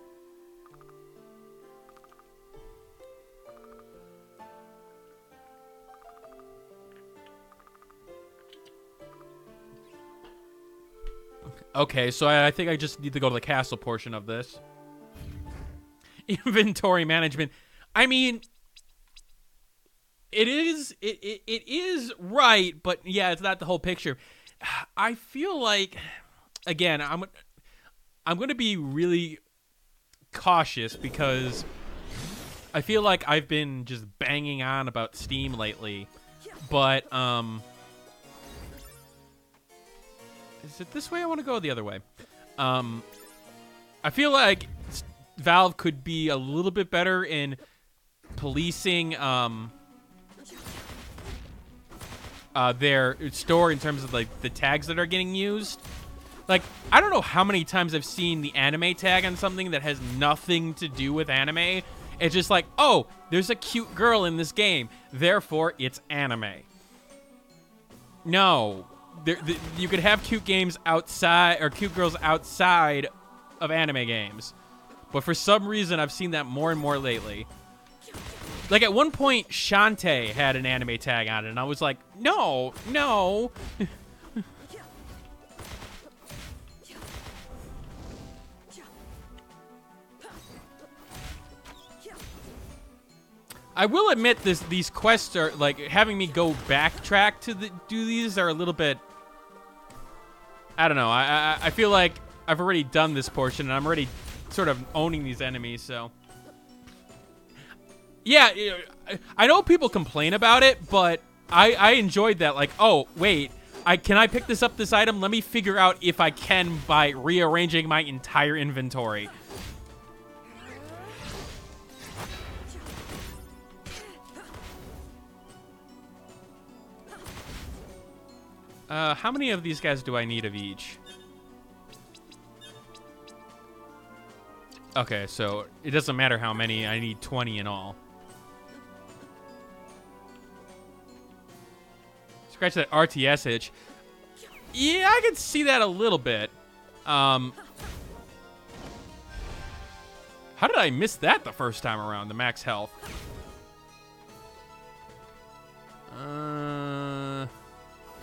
Speaker 1: Okay, so I think I just need to go to the castle portion of this. Inventory management. I mean, it is right, but yeah, it's not the whole picture. I feel like, again, I'm going to be really cautious because I feel like I've been just banging on about Steam lately, but is it this way I want to go or the other way? I feel like Valve could be a little bit better in policing their store in terms of like the tags that are getting used. Like, I don't know how many times I've seen the anime tag on something that has nothing to do with anime. It's just like, oh, there's a cute girl in this game, therefore it's anime. No. You could have cute games outside, or cute girls outside of anime games. But for some reason, I've seen that more and more lately. Like, at one point, Shantae had an anime tag on it, and I was like, no, no. I will admit these quests are, like, having me go backtrack to do these are a little bit, I don't know. I feel like I've already done this portion, and I'm already sort of owning these enemies, so. Yeah, I know people complain about it, but I enjoyed that. Like, oh, wait, can I pick this item? Let me figure out if I can by rearranging my entire inventory. How many of these guys do I need of each? Okay, so it doesn't matter how many. I need 20 in all. Scratch that RTS itch. Yeah, I can see that a little bit. How did I miss that the first time around, the max health?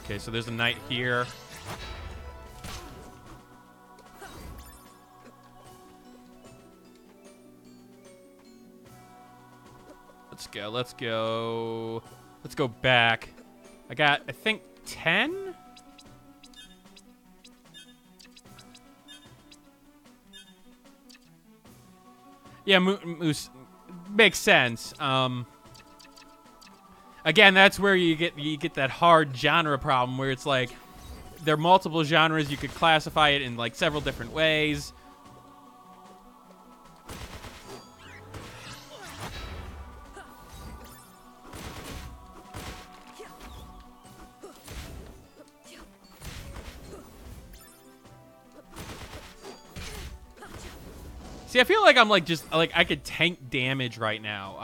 Speaker 1: Okay, so there's a knight here. Let's go. Let's go back. I got, I think, 10? Yeah, Moose makes sense. Again, that's where you get that hard genre problem where it's like there are multiple genres. You could classify it in like several different ways. See, I feel like I'm like just like I could tank damage right now.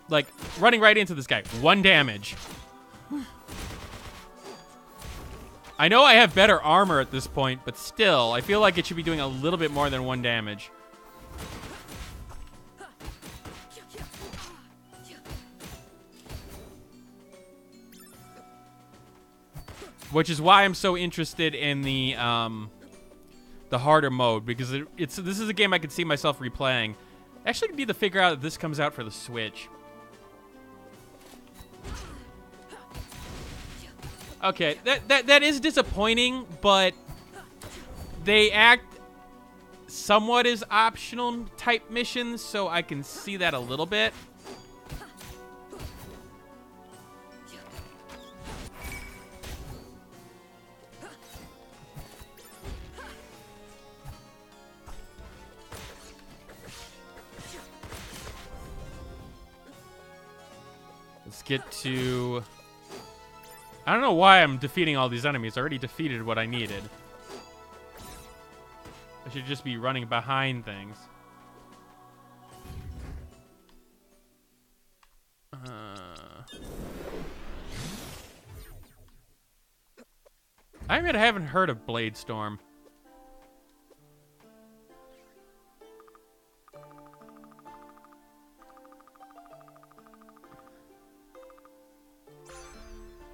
Speaker 1: Like running right into this guy. 1 damage. I know I have better armor at this point, but still, I feel like it should be doing a little bit more than 1 damage. Which is why I'm so interested in the harder mode, because this is a game I could see myself replaying. Actually, need to figure out if this comes out for the Switch. Okay, that is disappointing, but they act somewhat as optional type missions, so I can see that a little bit. Let's get to... I don't know why I'm defeating all these enemies. I already defeated what I needed. I should just be running behind things. I haven't heard of Blade Storm.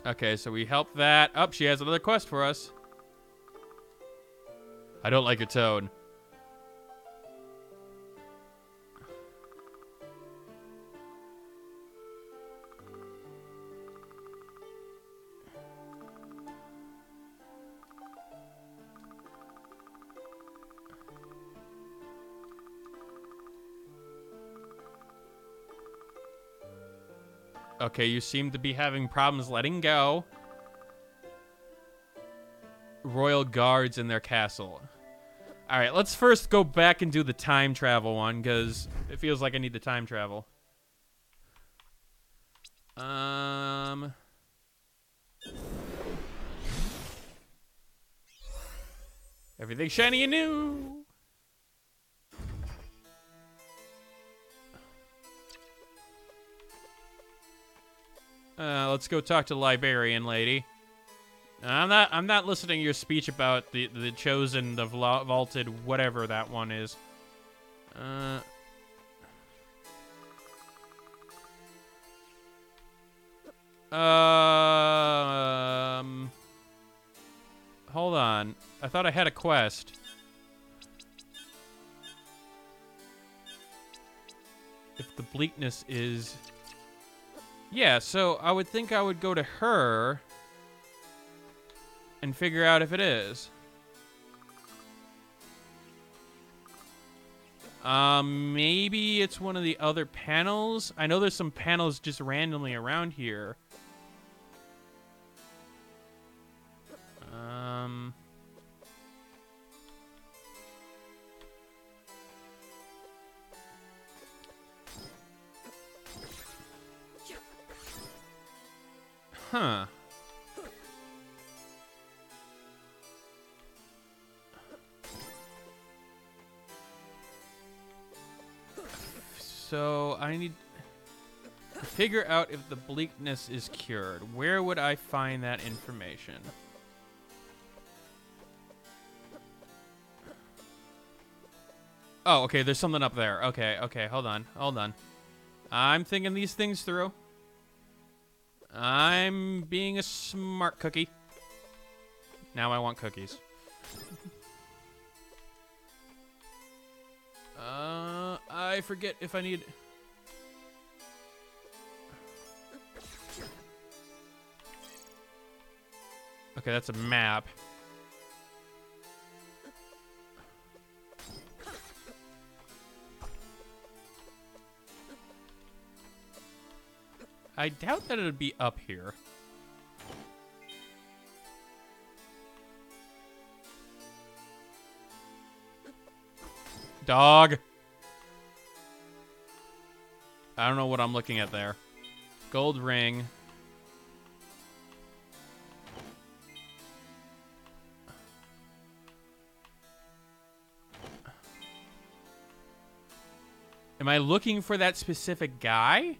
Speaker 1: Okay, so we help that. Oh, she has another quest for us. I don't like your tone. Okay, you seem to be having problems letting go. Royal guards in their castle. All right, let's first go back and do the time travel one, because it feels like I need the time travel. Everything shiny and new. Let's go talk to the librarian lady. I'm not listening to your speech about the chosen, the vaulted, whatever that one is. Hold on. I thought I had a quest. If the bleakness is... Yeah, so I would think I would go to her and figure out if it is. Maybe it's one of the other panels. I know there's some panels just randomly around here. Huh. So I need to figure out if the bleakness is cured. Where would I find that information? Oh, okay, there's something up there. Okay, hold on. I'm thinking these things through. I'm being a smart cookie. Now I want cookies. I forget if I need... Okay, that's a map. I doubt that it would be up here. Dog. I don't know what I'm looking at there. Gold ring. Am I looking for that specific guy?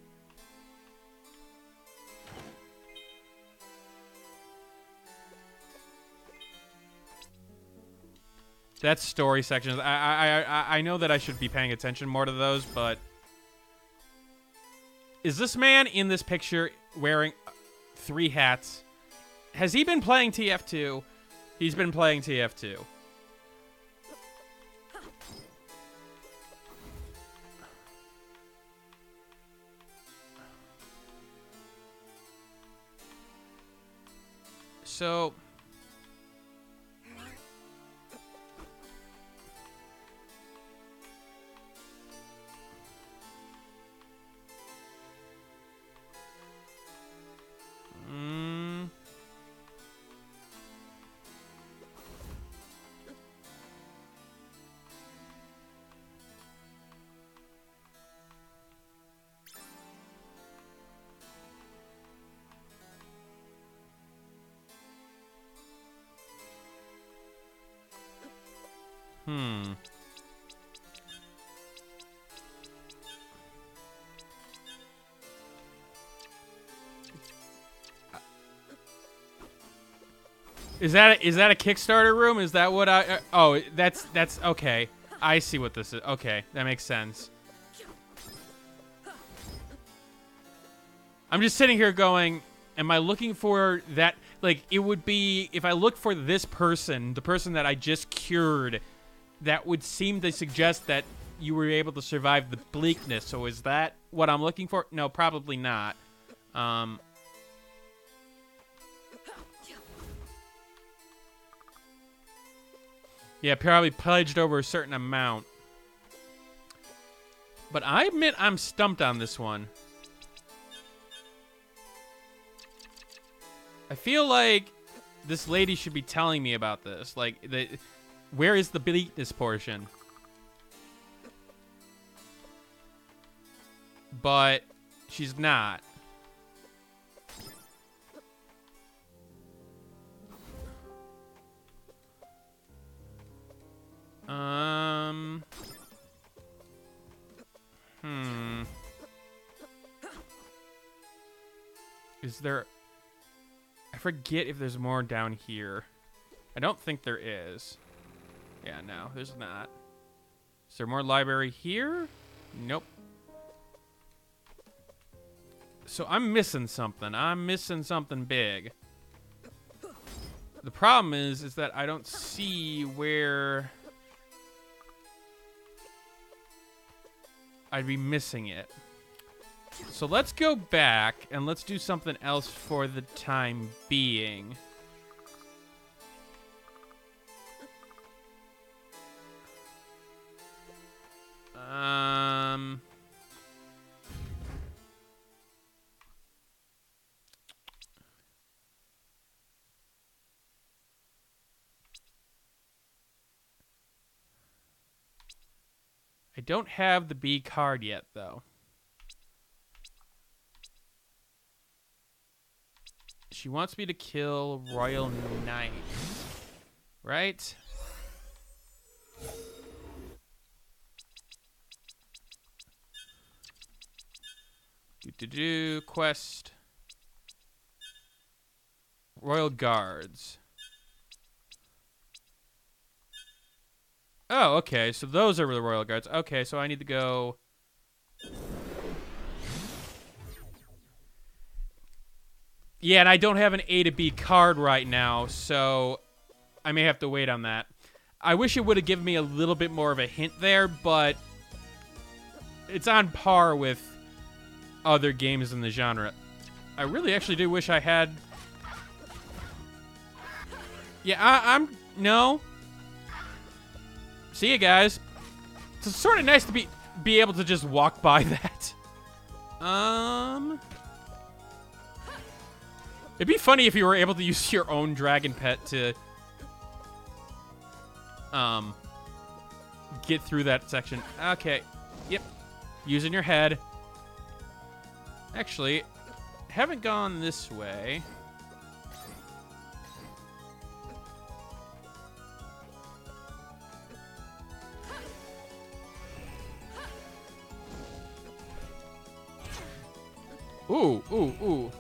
Speaker 1: That's story sections. I know that I should be paying attention more to those, but... Is this man in this picture wearing 3 hats? Has he been playing TF2? He's been playing TF2. So... Hmm. Is that a Kickstarter room? Is that what I? Oh, that's okay. I see what this is. Okay, that makes sense. I'm just sitting here going, am I looking for that? Like, it would be if I look for this person, the person that I just cured, that would seem to suggest that you were able to survive the bleakness. So is that what I'm looking for? No, probably not. Yeah, probably pledged over a certain amount. But I admit I'm stumped on this one. I feel like this lady should be telling me about this. Like, where is the bleakness portion? But she's not. Is there... I forget if there's more down here. I don't think there is. Yeah, no, there's not. Is there more library here? Nope. So I'm missing something. I'm missing something big. The problem is that I don't see where I'd be missing it. So let's go back and let's do something else for the time being. I don't have the B card yet, though. She wants me to kill Royal Knight. Right? Quest. Royal Guards. Oh, okay. So those are the Royal Guards. Okay, so I need to go... Yeah, and I don't have an A to B card right now, so I may have to wait on that. I wish it would have given me a little bit more of a hint there, but it's on par with other games in the genre. I really actually do wish I had... Yeah, I'm... No. See you guys. It's sort of nice to be able to just walk by that. It'd be funny if you were able to use your own dragon pet to get through that section. Okay. Yep. Using your head. Actually, haven't gone this way. Ooh, ooh, ooh.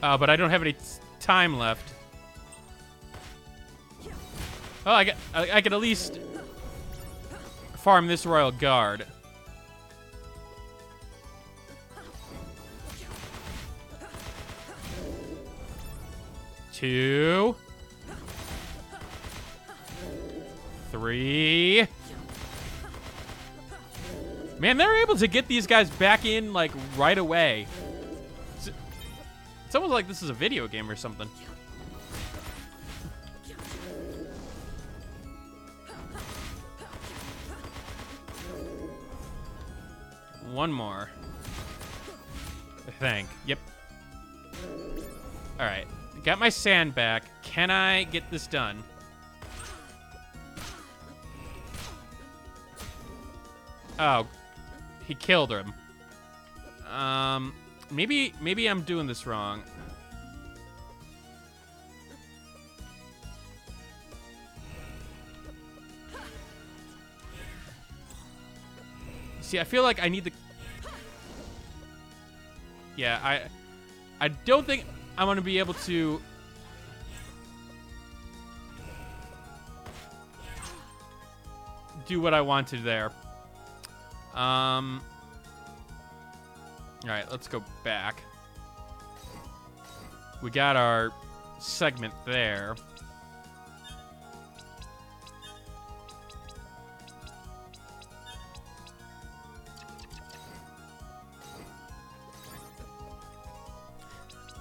Speaker 1: But I don't have any time left. Oh, I can at least farm this Royal Guard. Two. Three. Man, they're able to get these guys back in, like, right away. It's almost like this is a video game or something. One more. I think. Yep. Alright. Got my sand back. Can I get this done? Oh. He killed him. Maybe I'm doing this wrong. See, I feel like I need to... Yeah, I don't think I'm going to be able to... do what I wanted there. Alright, let's go back. We got our segment there.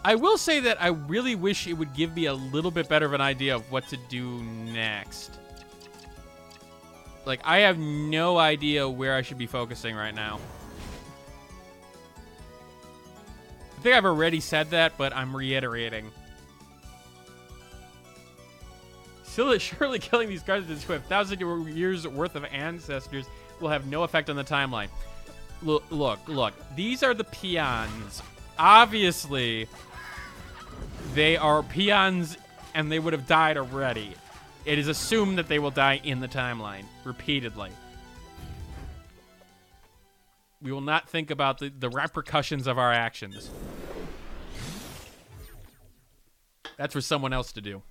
Speaker 1: I will say that I really wish it would give me a little bit better of an idea of what to do next. Like, I have no idea where I should be focusing right now. I think I've already said that, but I'm reiterating. Surely killing these guardians who have thousands of years worth of ancestors will have no effect on the timeline. Look. These are the peons. Obviously, they are peons, and they would have died already. It is assumed that they will die in the timeline, repeatedly. We will not think about the repercussions of our actions. That's for someone else to do.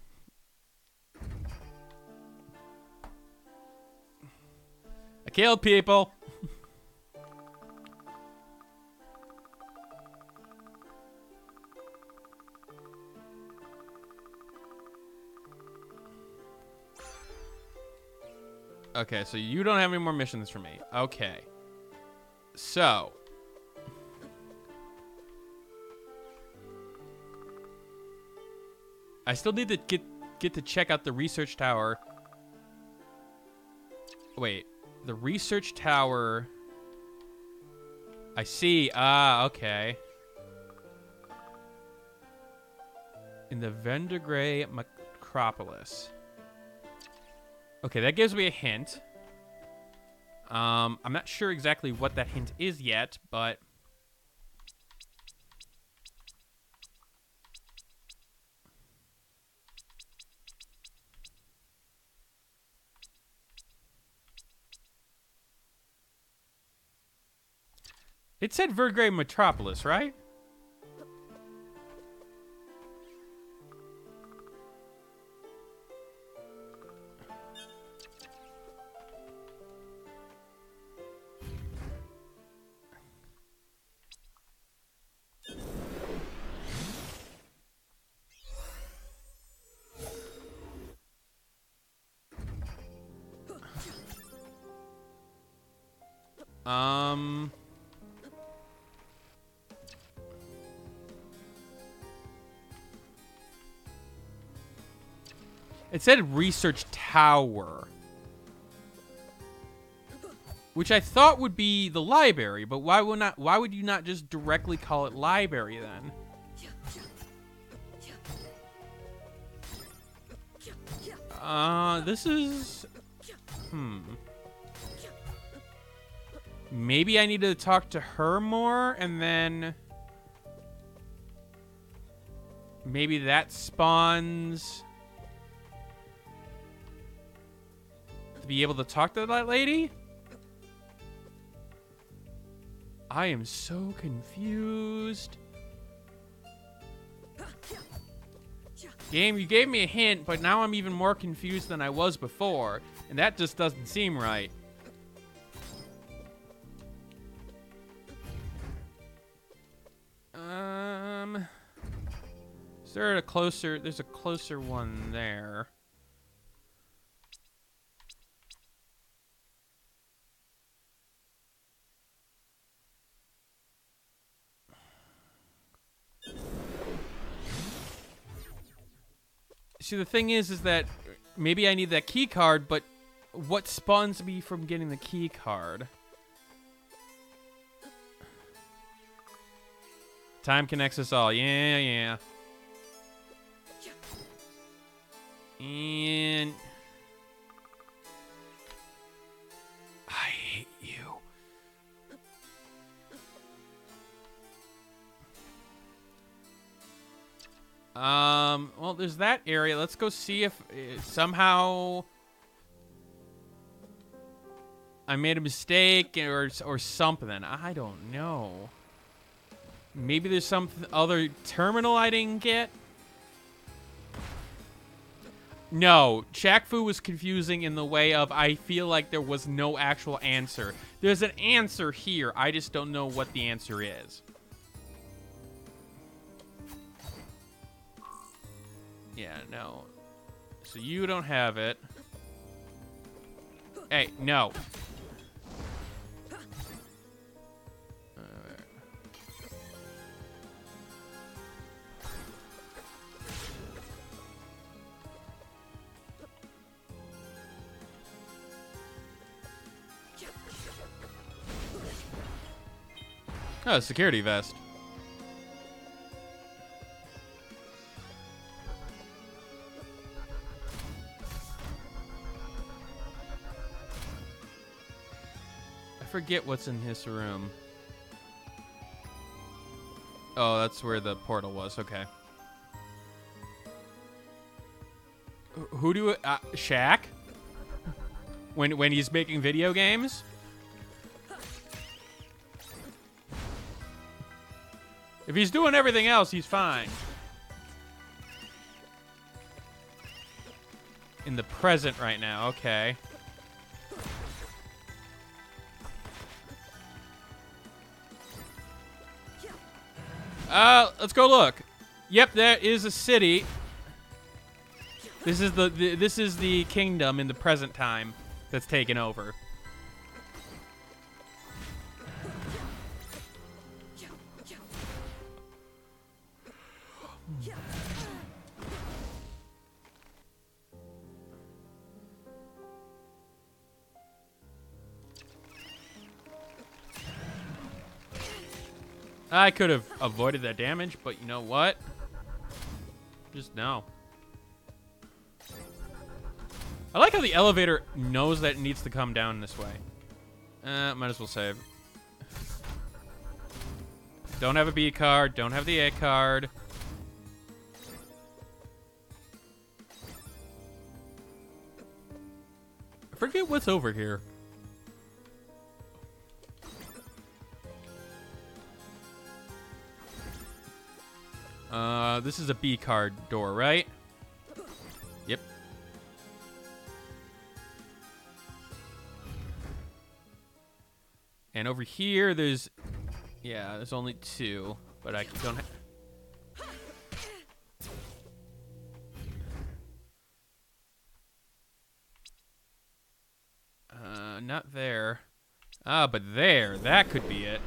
Speaker 1: I killed people. Okay, so you don't have any more missions for me. Okay. So. I still need to get to check out the research tower. Wait. The research tower. I see. Ah, okay. In the Vendergray Macropolis. Okay, that gives me a hint. I'm not sure exactly what that hint is yet, but... It said Vergray Metropolis, right? It said research tower, which I thought would be the library, but why would you not just directly call it library then? This is... Maybe I need to talk to her more, and then... Maybe that spawns... to be able to talk to that lady? I am so confused. Game, you gave me a hint, but now I'm even more confused than I was before, and that just doesn't seem right. Is there a closer... There's a closer one there. See, the thing is that maybe I need that key card, but what spawns me from getting the key card? Time connects us all. Yeah. And... I hate you. Well, there's that area. Let's go see if somehow... I made a mistake or something. I don't know. Maybe there's some other terminal I didn't get. No, Shaq Fu was confusing in the way of I feel like there was no actual answer. There's an answer here. I just don't know what the answer is. Yeah, no. So you don't have it. Hey, no. Oh, security vest. I forget what's in his room. Oh, that's where the portal was. Okay. Who do Shaq? When he's making video games? If he's doing everything else, he's fine. In the present right now, okay. Let's go look. Yep, there is a city. This is this is the kingdom in the present time that's taken over. I could have avoided that damage, but you know what? Just no. I like how the elevator knows that it needs to come down this way. Might as well save. Don't have a B card. Don't have the A card. I forget what's over here. This is a B card door, right? Yep. And over here, there's only two, but I don't have. Not there. Ah, but there. That could be it.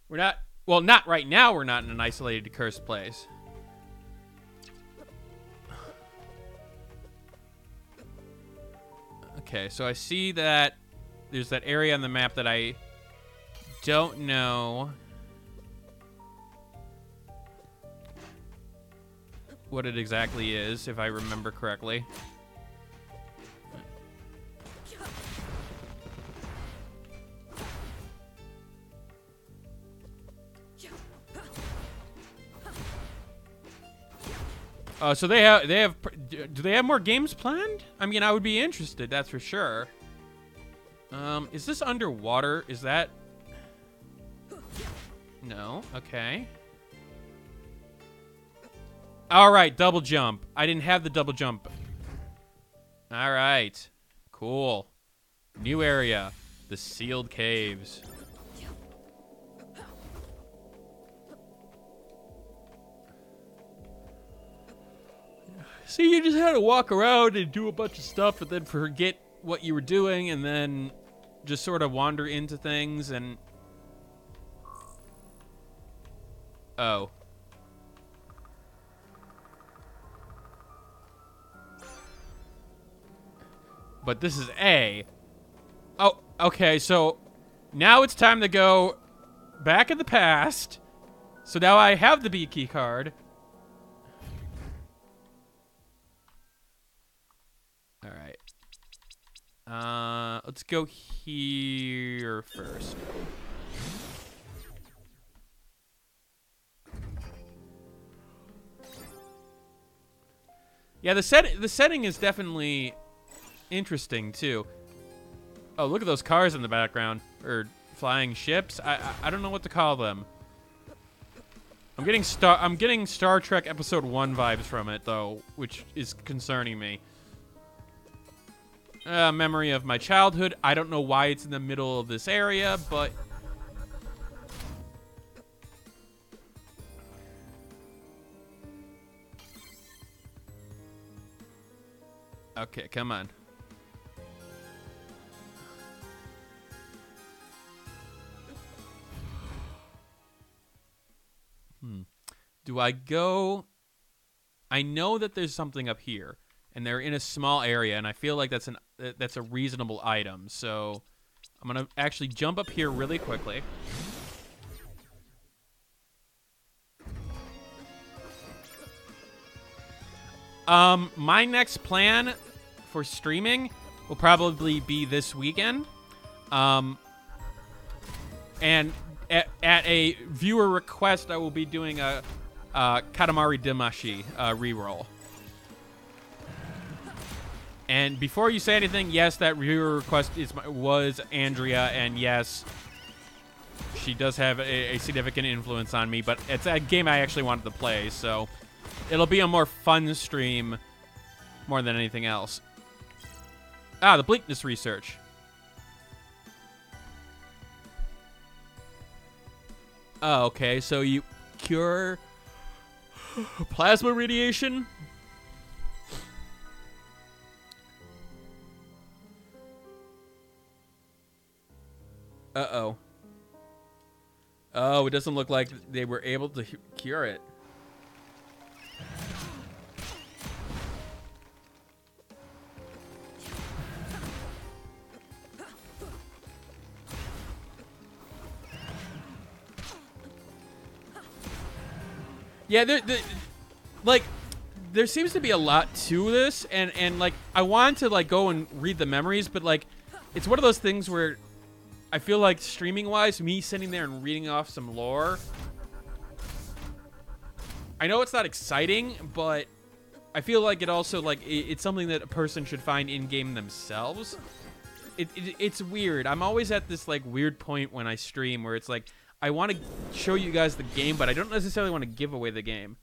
Speaker 1: We're not. Well, not right now. We're not in an isolated, cursed place. Okay, so I see that there's that area on the map that I don't know what it exactly is, if I remember correctly. So they have. Do they have more games planned? I mean, I would be interested. That's for sure. Is this underwater? Is that? No. Okay. All right, double jump. I didn't have the double jump. All right. Cool. New area. The sealed caves. See, you just had to walk around and do a bunch of stuff and then forget what you were doing and then just sort of wander into things and... Oh. But this is A. Oh, okay, so now it's time to go back in the past. So now I have the B key card. All right. Let's go here first. Yeah, the setting is definitely interesting too. Oh, look at those cars in the background, or flying ships. I don't know what to call them. I'm getting Star Trek Episode 1 vibes from it though, which is concerning me. Memory of my childhood. I don't know why it's in the middle of this area, but okay, come on. Do I go? I know that there's something up here, and they're in a small area, and I feel like that's a reasonable item. So I'm gonna actually jump up here really quickly. My next plan for streaming will probably be this weekend. And at a viewer request, I will be doing a Katamari Damacy reroll. And before you say anything, yes, that viewer request was Andrea, and yes, she does have a significant influence on me, but it's a game I actually wanted to play, so it'll be a more fun stream more than anything else. Ah, the bleakness research. Oh, okay, so you cure plasma radiation? Uh-oh. Oh, it doesn't look like they were able to cure it. Yeah, there seems to be a lot to this, and like, I want to like go and read the memories, but like, it's one of those things where I feel like streaming-wise, me sitting there and reading off some lore, I know it's not exciting, but I feel like it also, like, it's something that a person should find in-game themselves. It's weird. I'm always at this, like, weird point when I stream where it's like, I want to show you guys the game, but I don't necessarily want to give away the game.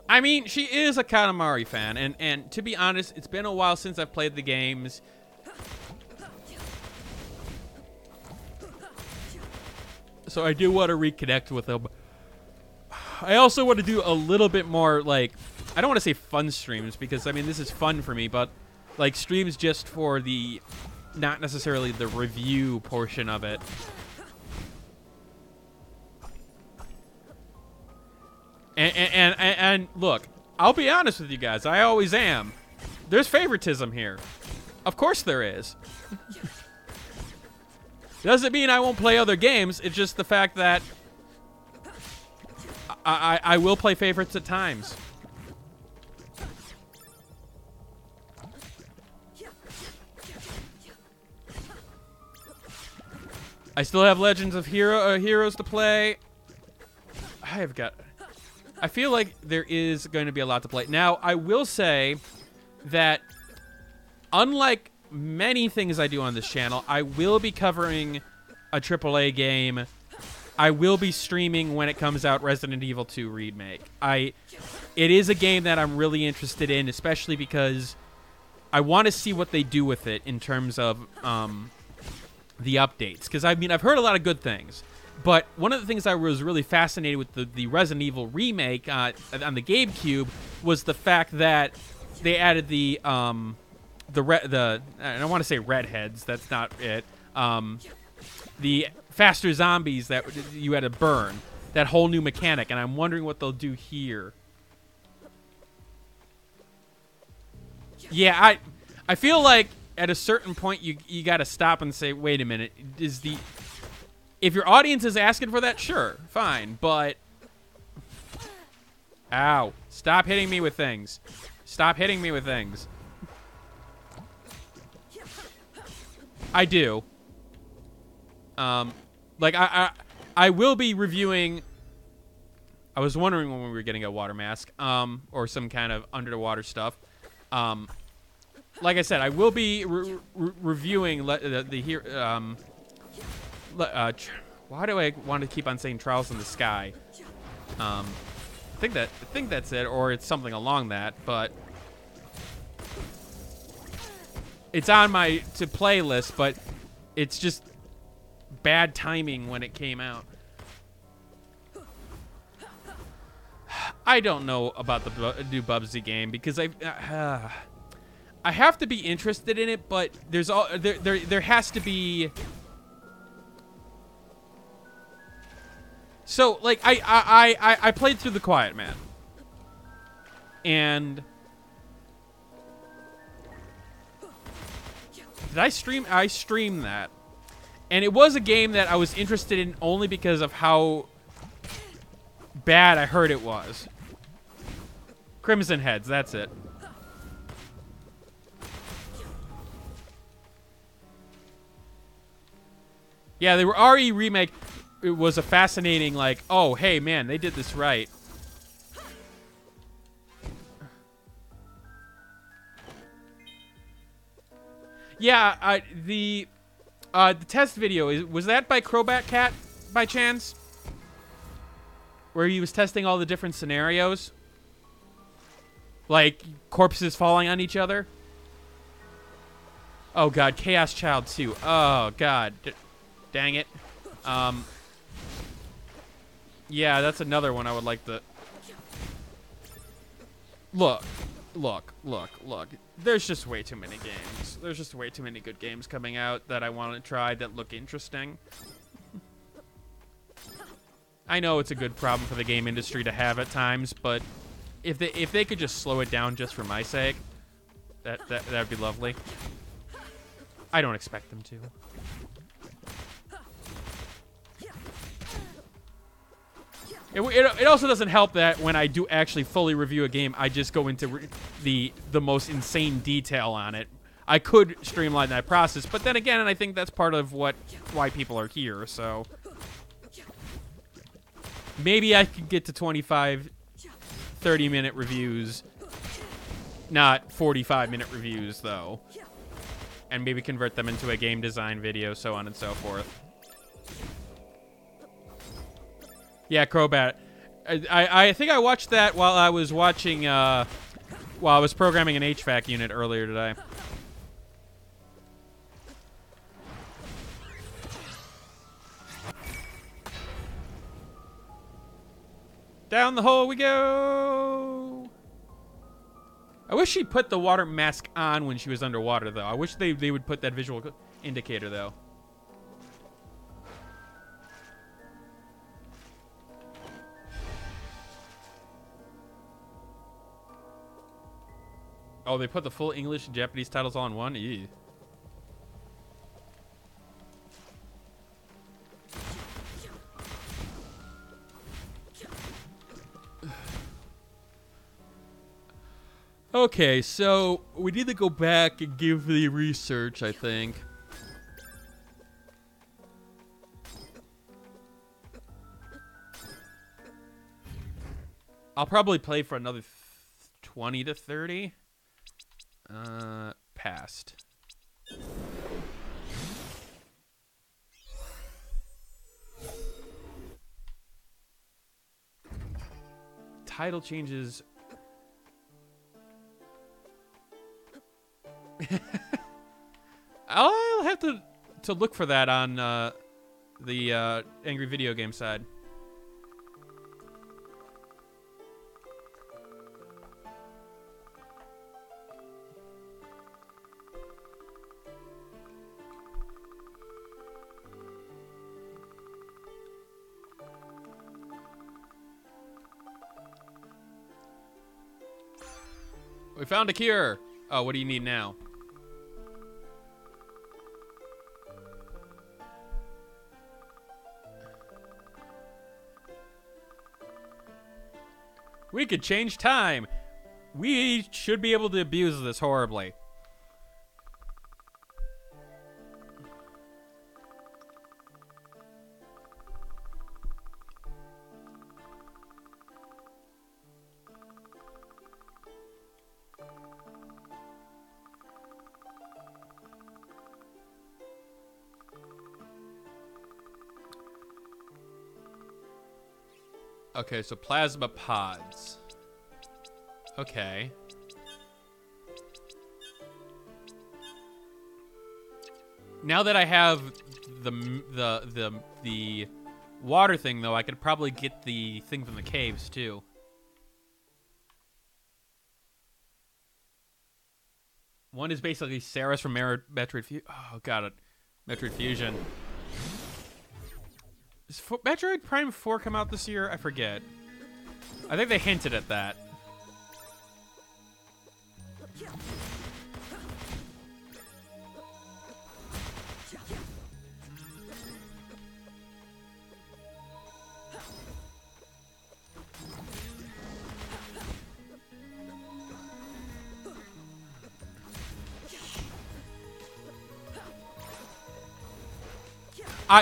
Speaker 1: I mean, she is a Katamari fan, and to be honest, it's been a while since I've played the games. So I do want to reconnect with them. I also want to do a little bit more, like, I don't want to say fun streams, because, I mean, this is fun for me, but, like, streams just for the, not necessarily the review portion of it. And look, I'll be honest with you guys, I always am. There's favoritism here. Of course there is. Doesn't mean I won't play other games, it's just the fact that I will play favorites at times. I still have Legends of Heroes to play. I feel like there is going to be a lot to play. Now, I will say that unlike many things I do on this channel, I will be covering a AAA game. I will be streaming when it comes out Resident Evil 2 Remake. It is a game that I'm really interested in, especially because I want to see what they do with it in terms of the updates. Because, I mean, I've heard a lot of good things. But one of the things I was really fascinated with the Resident Evil Remake on the GameCube was the fact that they added I don't want to say redheads, that's not it. The faster zombies that you had to burn, that whole new mechanic, and I'm wondering what they'll do here. Yeah, I feel like at a certain point you got to stop and say, wait a minute, if your audience is asking for that, sure, fine, but ow, stop hitting me with things. Stop hitting me with things. I do. Like, I will be reviewing. I was wondering when we were getting a water mask, or some kind of underwater stuff. Like I said, I will be reviewing why do I want to keep on saying Trials in the Sky? I think that's it, or it's something along that, but it's on my to play list, but it's just bad timing when it came out. I don't know about the new Bubsy game because I have to be interested in it, but there has to be. So like I played through The Quiet Man, and did I stream? I streamed that, and it was a game that I was interested in only because of how bad I heard it was. Crimson Heads, that's it. Yeah, the RE remake, it was a fascinating, like, oh, hey, man, they did this right. Yeah, the test video, was that by Crobat Cat, by chance? Where he was testing all the different scenarios? Like, corpses falling on each other? Oh, God, Chaos Child 2. Oh, God. Dang it. Yeah, that's another one I would like to... Look. There's just way too many games. There's just way too many good games coming out that I want to try that look interesting. I know it's a good problem for the game industry to have at times, but if they could just slow it down just for my sake, that'd be lovely. I don't expect them to. It also doesn't help that when I do actually fully review a game, I just go into the most insane detail on it. I could streamline that process, but then again, I think that's part of why people are here, so... Maybe I could get to 25, 30-minute reviews, not 45-minute reviews, though. And maybe convert them into a game design video, so on and so forth. Yeah, Crobat. I think I watched that while I was watching, while I was programming an HVAC unit earlier today. Down the hole we go! I wish she put the water mask on when she was underwater, though. I wish they would put that visual indicator, though. Oh, they put the full English and Japanese titles all in one? Ew. Okay, so we need to go back and give the research, I think. I'll probably play for another 20 to 30. Passed. Title changes. I'll have to look for that on the Angry Video Game side. We found a cure. Oh, what do you need now? We could change time. We should be able to abuse this horribly. Okay, so plasma pods. Okay. Now that I have the water thing, though, I could probably get the thing from the caves too. One is basically Saris from Metroid Fusion. Oh, got it. Metroid Fusion. Does Metroid Prime 4 come out this year? I forget. I think they hinted at that.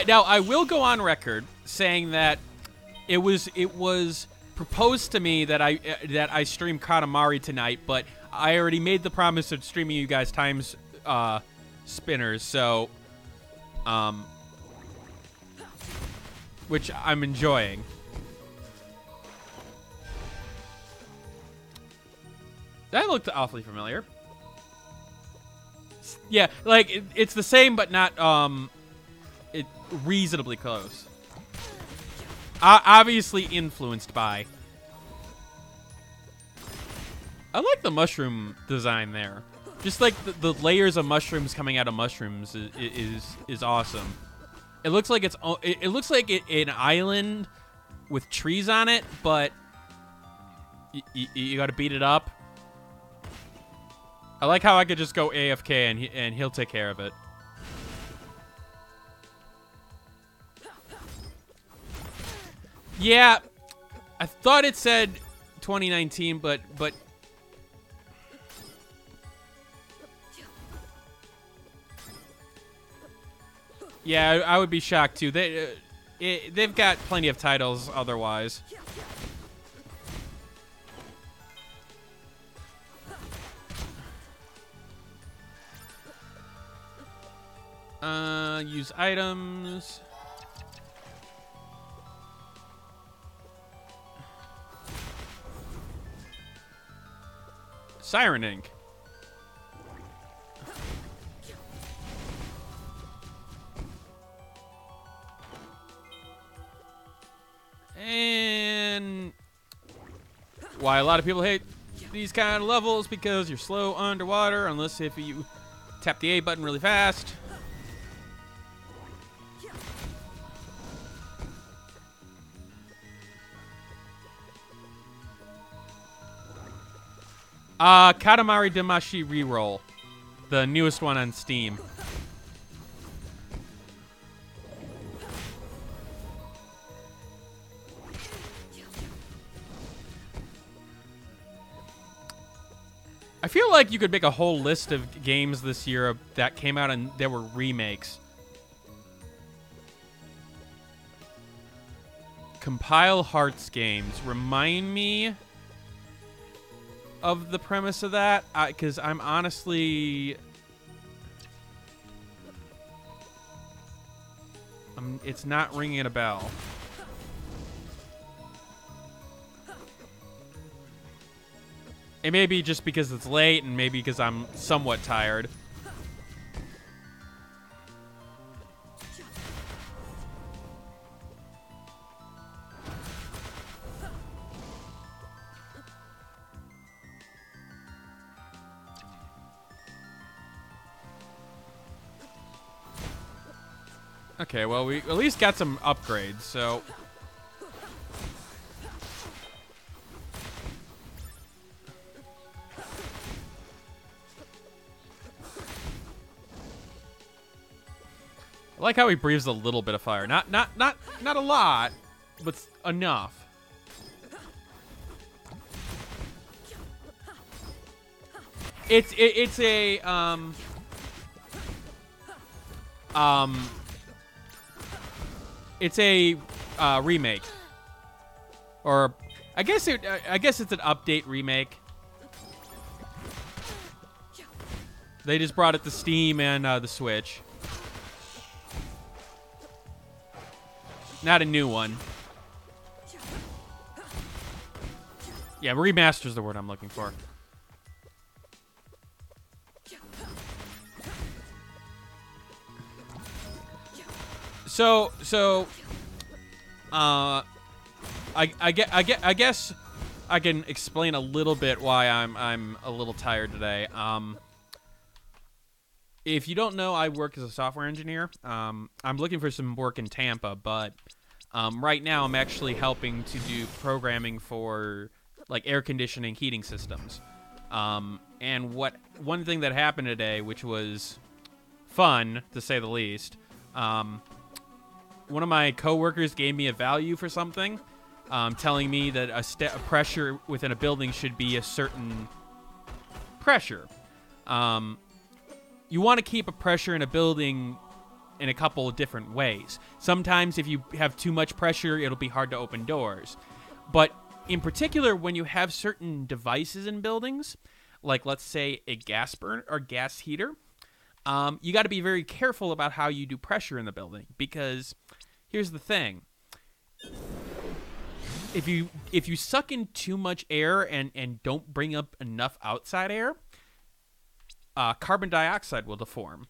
Speaker 1: Now I will go on record saying that it was proposed to me that I stream Katamari tonight, but I already made the promise of streaming you guys Times Spinners, so which I'm enjoying. That looked awfully familiar. Yeah, like it's the same, but not reasonably close. Obviously influenced by. I like the mushroom design there. Just like the layers of mushrooms coming out of mushrooms is awesome. It looks like it looks like an island with trees on it, but you got to beat it up. I like how I could just go AFK and he'll take care of it. Yeah, I thought it said 2019, but yeah, I would be shocked too. They've got plenty of titles otherwise. Use items. Siren Ink. And why a lot of people hate these kind of levels, because you're slow underwater unless if you tap the A button really fast. Katamari Damacy Reroll, the newest one on Steam. I feel like you could make a whole list of games this year that came out and there were remakes. Compile Hearts games. Remind me of the premise of that, because I'm honestly... it's not ringing a bell. It may be just because it's late, and maybe because I'm somewhat tired. Okay, well, we at least got some upgrades, so... I like how he breathes a little bit of fire. Not a lot, but enough. It's a it's a remake, or I guess it's an update remake. They just brought it to Steam and the Switch. Not a new one. Yeah, remaster's the word I'm looking for. So, I guess I can explain a little bit why I'm a little tired today. If you don't know, I work as a software engineer. I'm looking for some work in Tampa, but right now I'm actually helping to do programming for like air conditioning heating systems. And one thing that happened today, which was fun to say the least, one of my coworkers gave me a value for something, telling me that a pressure within a building should be a certain pressure. You want to keep a pressure in a building in a couple of different ways. Sometimes if you have too much pressure, it'll be hard to open doors. But in particular, when you have certain devices in buildings, like let's say a gas burner or gas heater, you got to be very careful about how you do pressure in the building, because here's the thing. If you suck in too much air and don't bring up enough outside air, carbon dioxide will deform.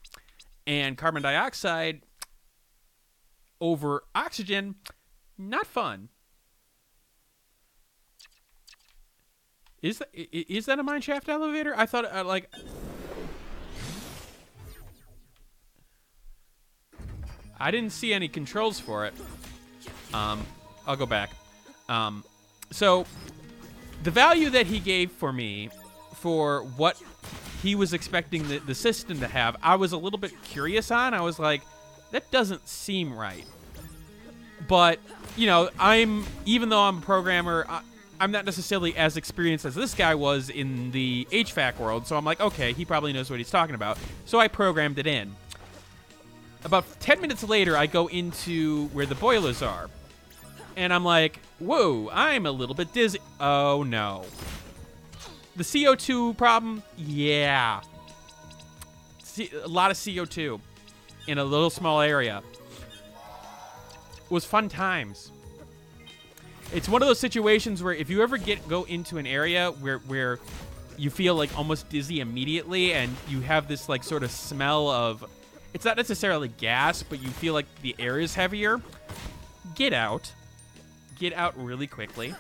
Speaker 1: And carbon dioxide over oxygen, not fun. Is that a mineshaft elevator? I thought I didn't see any controls for it. I'll go back. So the value that he gave for me for what he was expecting the system to have, I was a little bit curious on. I was like, that doesn't seem right. But, you know, even though I'm a programmer, I'm not necessarily as experienced as this guy was in the HVAC world. So I'm like, okay, he probably knows what he's talking about. So I programmed it in. About 10 minutes later, I go into where the boilers are. And I'm like, whoa, I'm a little bit dizzy. Oh, no. The CO2 problem? Yeah. A lot of CO2 in a little small area. It was fun times. It's one of those situations where if you ever go into an area where you feel like almost dizzy immediately and you have this like sort of smell of, it's not necessarily gas, but you feel like the air is heavier, get out. Get out really quickly.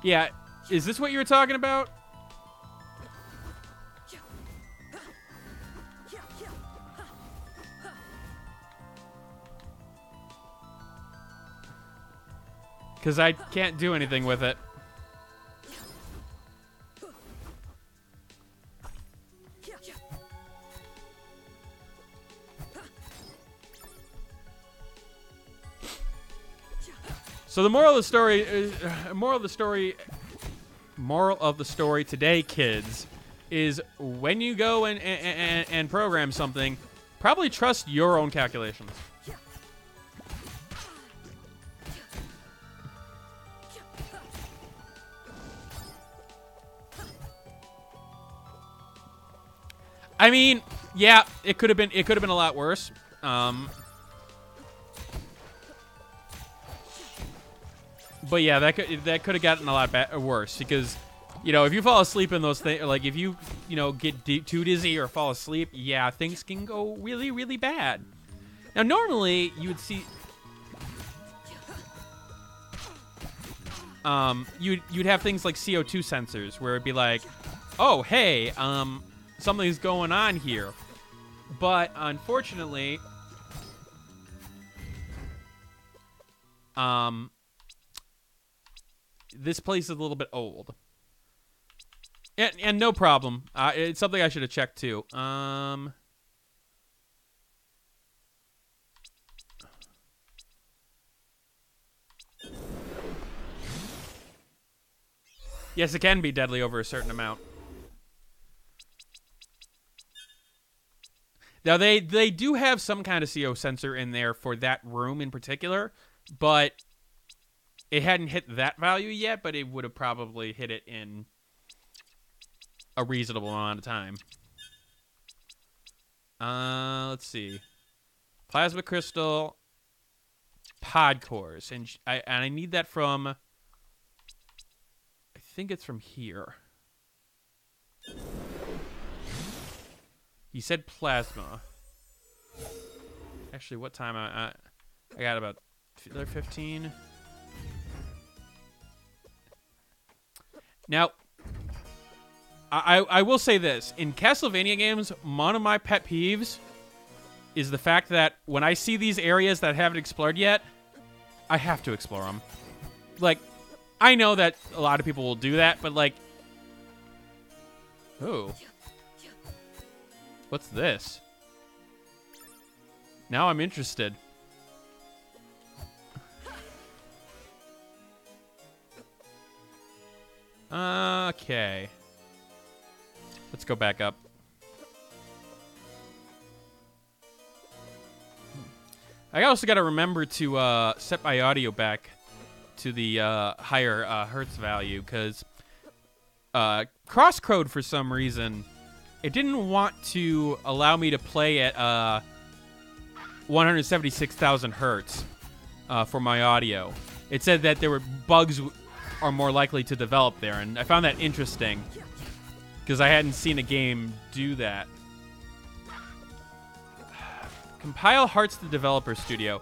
Speaker 1: Yeah, is this what you were talking about? Because I can't do anything with it. So the moral of the story is, moral of the story today, kids, is when you go and program something, probably trust your own calculations. I mean, yeah, it could have been a lot worse. But yeah, that could have gotten a lot worse, because, you know, if you fall asleep in those things, like if you get too dizzy or fall asleep, yeah, things can go really, really bad. Now, normally you would see, you'd have things like CO2 sensors where it'd be like, oh, hey, something's going on here. But unfortunately, this place is a little bit old. And no problem. It's something I should have checked too. Yes, it can be deadly over a certain amount. Now, they do have some kind of CO sensor in there for that room in particular, but it hadn't hit that value yet, but it would have probably hit it in a reasonable amount of time. Let's see. Plasma crystal, pod cores, and I need that from. I think it's from here. He said plasma. Actually, what time? I got about 15. Now, I will say this. In Castlevania games, one of my pet peeves is the fact that when I see these areas that haven't explored yet, I have to explore them. Like, I know that a lot of people will do that, but like... Oh. What's this? Now I'm interested. Okay. Let's go back up. I also got to remember to set my audio back to the higher hertz value, because Crosscode, for some reason, it didn't want to allow me to play at 176,000 hertz for my audio. It said that there were bugs are more likely to develop there, and I found that interesting because I hadn't seen a game do that. Compile Hearts to Developer Studio.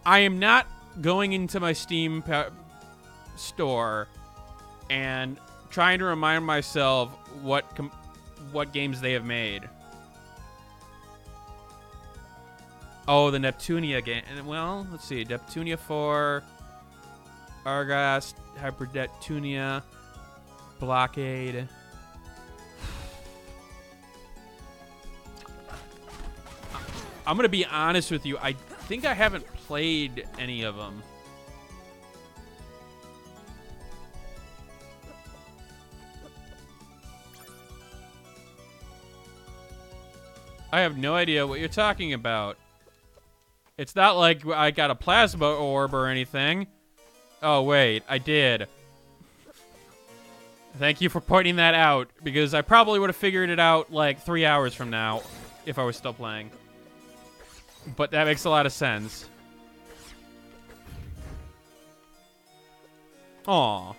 Speaker 1: I am not going into my Steam store and trying to remind myself what games they have made. Oh, the Neptunia game. Well, let's see. Neptunia 4, Argos, Hyper Neptunia, Blockade. I'm going to be honest with you. I think I haven't played any of them. I have no idea what you're talking about. It's not like I got a plasma orb or anything. Oh, wait. I did. Thank you for pointing that out, because I probably would have figured it out like 3 hours from now if I was still playing. But that makes a lot of sense. Aw.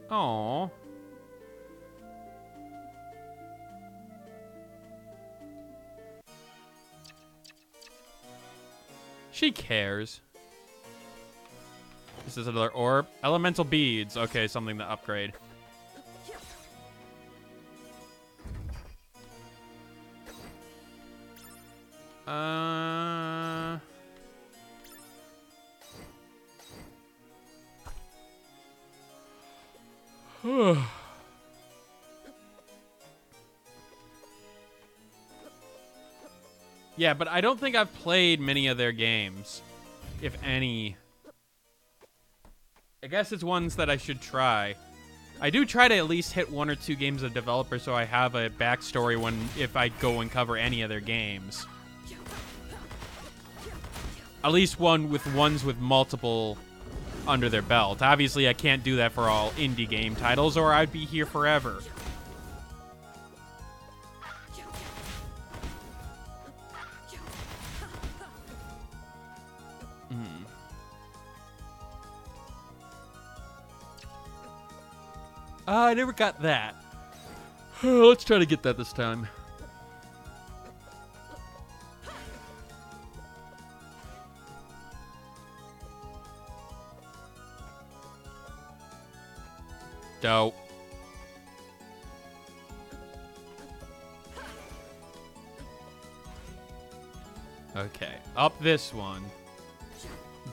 Speaker 1: Aw. She cares. This is another orb. Elemental beads. Okay, something to upgrade. Yeah, but I don't think I've played many of their games, if any. I guess it's ones that I should try. I do try to at least hit 1 or 2 games of developer so I have a backstory if I go and cover any of their games. At least ones with multiple under their belt. Obviously, I can't do that for all indie game titles, or I'd be here forever. I never got that. Let's try to get that this time. Dope. Okay, up this one.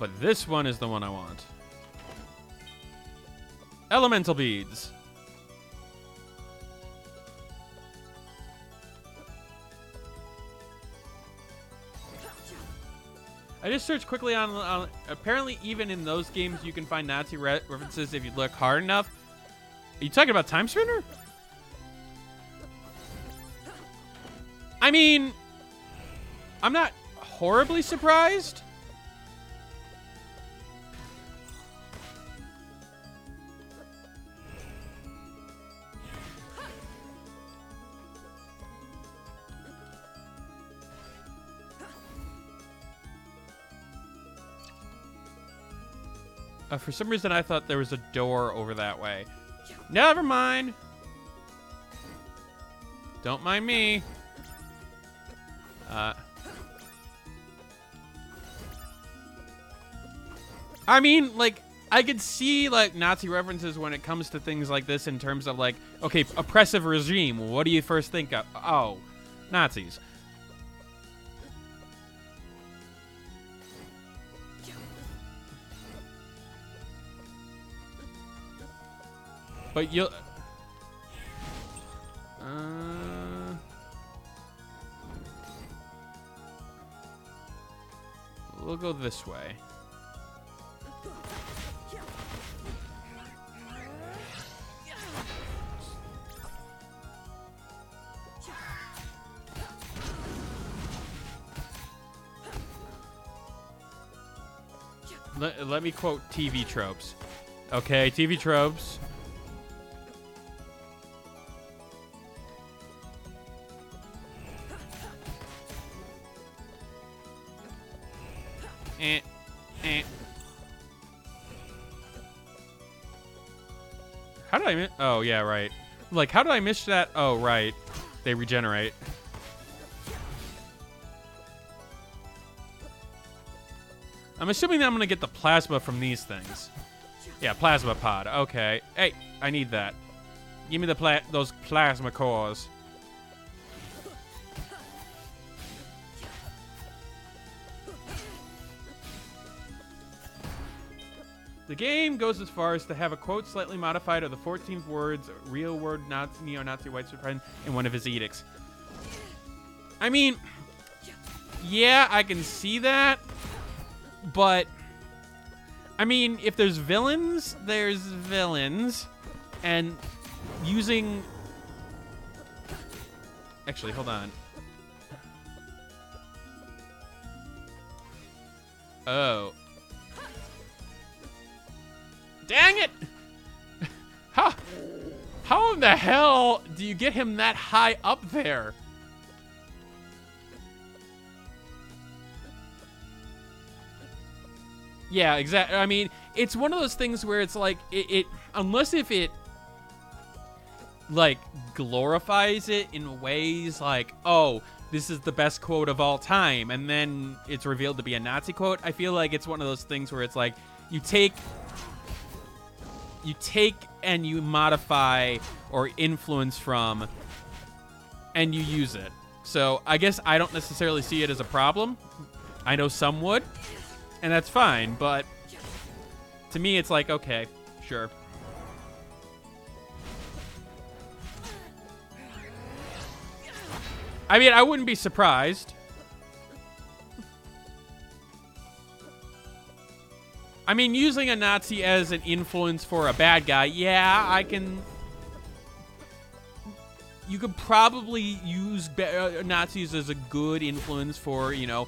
Speaker 1: But this one is the one I want. Elemental beads. I just searched quickly on apparently even in those games you can find Nazi references if you look hard enough. Are you talking about Timespinner? I mean, I'm not horribly surprised. For some reason, I thought there was a door over that way. Never mind. Don't mind me. I mean, like, I could see, like, Nazi references when it comes to things like this in terms of, like, okay, oppressive regime. What do you first think of? Oh, Nazis. But you'll... we'll go this way. Let me quote TV tropes. Okay, TV tropes. How did I miss? Oh, yeah, right. Like, how did I miss that? Oh, right. They regenerate. I'm assuming that I'm going to get the plasma from these things. Yeah, plasma pod. Okay. Hey, I need that. Give me the those plasma cores. The game goes as far as to have a quote slightly modified of the 14th words, real word neo-Nazi white supremacy in one of his edicts. I mean, yeah, I can see that, but I mean, if there's villains, and using... Actually, hold on. Oh. Dang it! How in the hell do you get him that high up there? Yeah, exactly. I mean, it's one of those things where it's like, unless if it, like, glorifies it in ways like, oh, this is the best quote of all time, and then it's revealed to be a Nazi quote, I feel like it's one of those things where it's like, you take and you modify or influence from, and you use it. So I guess I don't necessarily see it as a problem. I know some would, and that's fine, but to me it's like, okay, sure. I mean, I wouldn't be surprised. I mean, using a Nazi as an influence for a bad guy, yeah, I can... You could probably use Nazis as a good influence for, you know,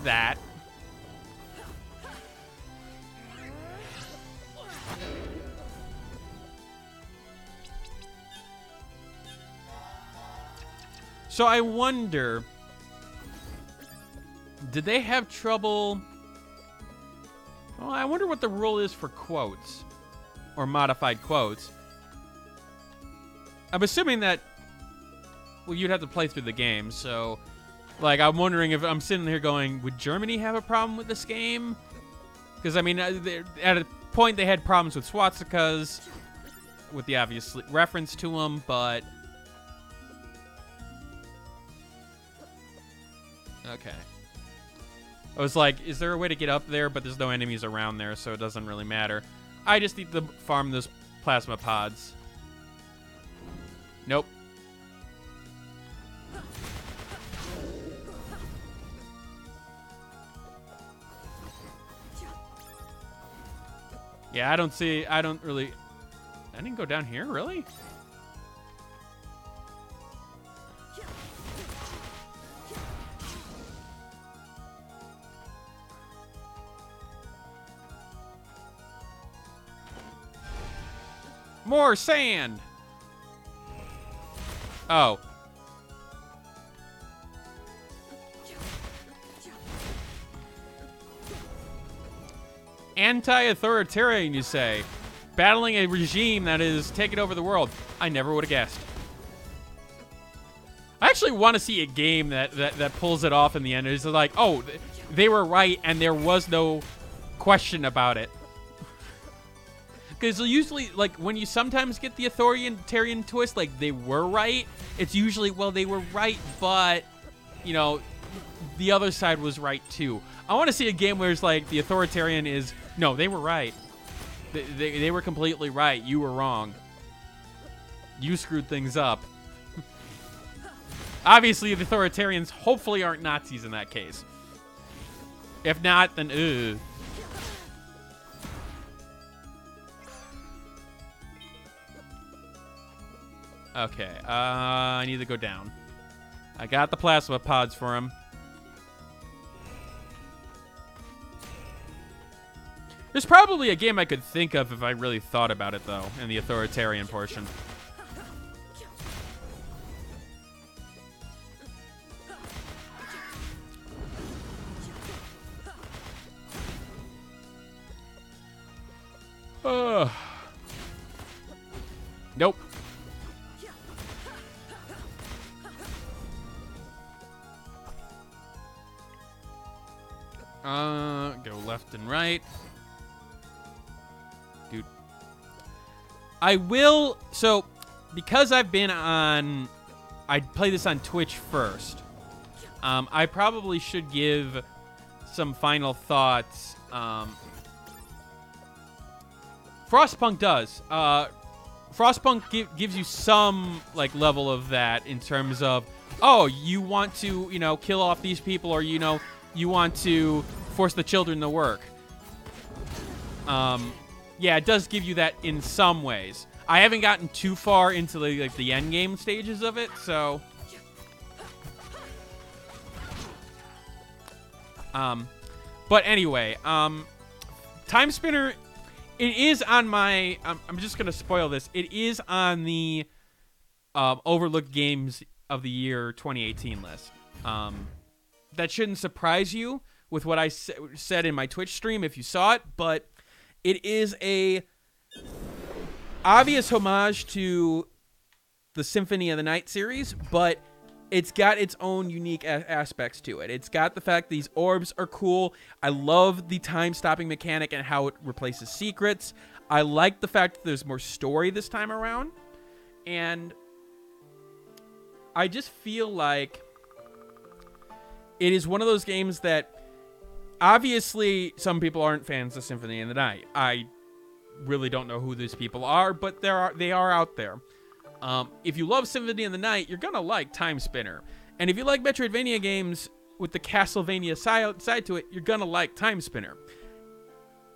Speaker 1: that. So I wonder, did they have trouble... Well, I wonder what the rule is for quotes, or modified quotes. I'm assuming that, well, you'd have to play through the game, so, like, I'm wondering if I'm sitting here going, would Germany have a problem with this game? Because, I mean, at a point they had problems with swastikas, with the obvious reference to them, but... Okay. I was like, is there a way to get up there? But there's no enemies around there, so it doesn't really matter. I just need to farm those plasma pods. Nope. Yeah, I don't really... I didn't go down here, really? More sand. Oh. Anti-authoritarian, you say? Battling a regime that is taking over the world. I never would have guessed. I actually want to see a game that pulls it off in the end. It's like, oh, they were right, and there was no question about it. Because usually, like, when you sometimes get the authoritarian twist, like, they were right, it's usually, well, they were right, but, you know, the other side was right, too. I want to see a game where it's like, the authoritarian is, no, they were right. They were completely right. You were wrong. You screwed things up. Obviously, the authoritarians hopefully aren't Nazis in that case. If not, then ugh. Okay, I need to go down. I got the plasma pods for him. There's probably a game I could think of if I really thought about it, though, in the authoritarian portion. Nope. Go left and right. Dude. I will, so, because I've been on, I play this on Twitch first. I probably should give some final thoughts. Frostpunk does. Frostpunk gives you some, like, level of that in terms of, oh, you want to, you know, kill off these people, or, you know, you want to force the children to work. Yeah, it does give you that in some ways. I haven't gotten too far into the end game stages of it, so. But anyway, Timespinner, it is on my. I'm just gonna spoil this. It is on the overlooked games of the year 2018 list. That shouldn't surprise you with what I said in my Twitch stream if you saw it, but it is a obvious homage to the Symphony of the Night series, but it's got its own unique aspects to it. It's got the fact these orbs are cool. I love the time-stopping mechanic and how it replaces secrets. I like the fact that there's more story this time around. And I just feel like it is one of those games that obviously some people aren't fans of Symphony of the Night. I really don't know who these people are, but they are out there. If you love Symphony of the Night, you're going to like Timespinner. And if you like Metroidvania games with the Castlevania side to it, you're going to like Timespinner.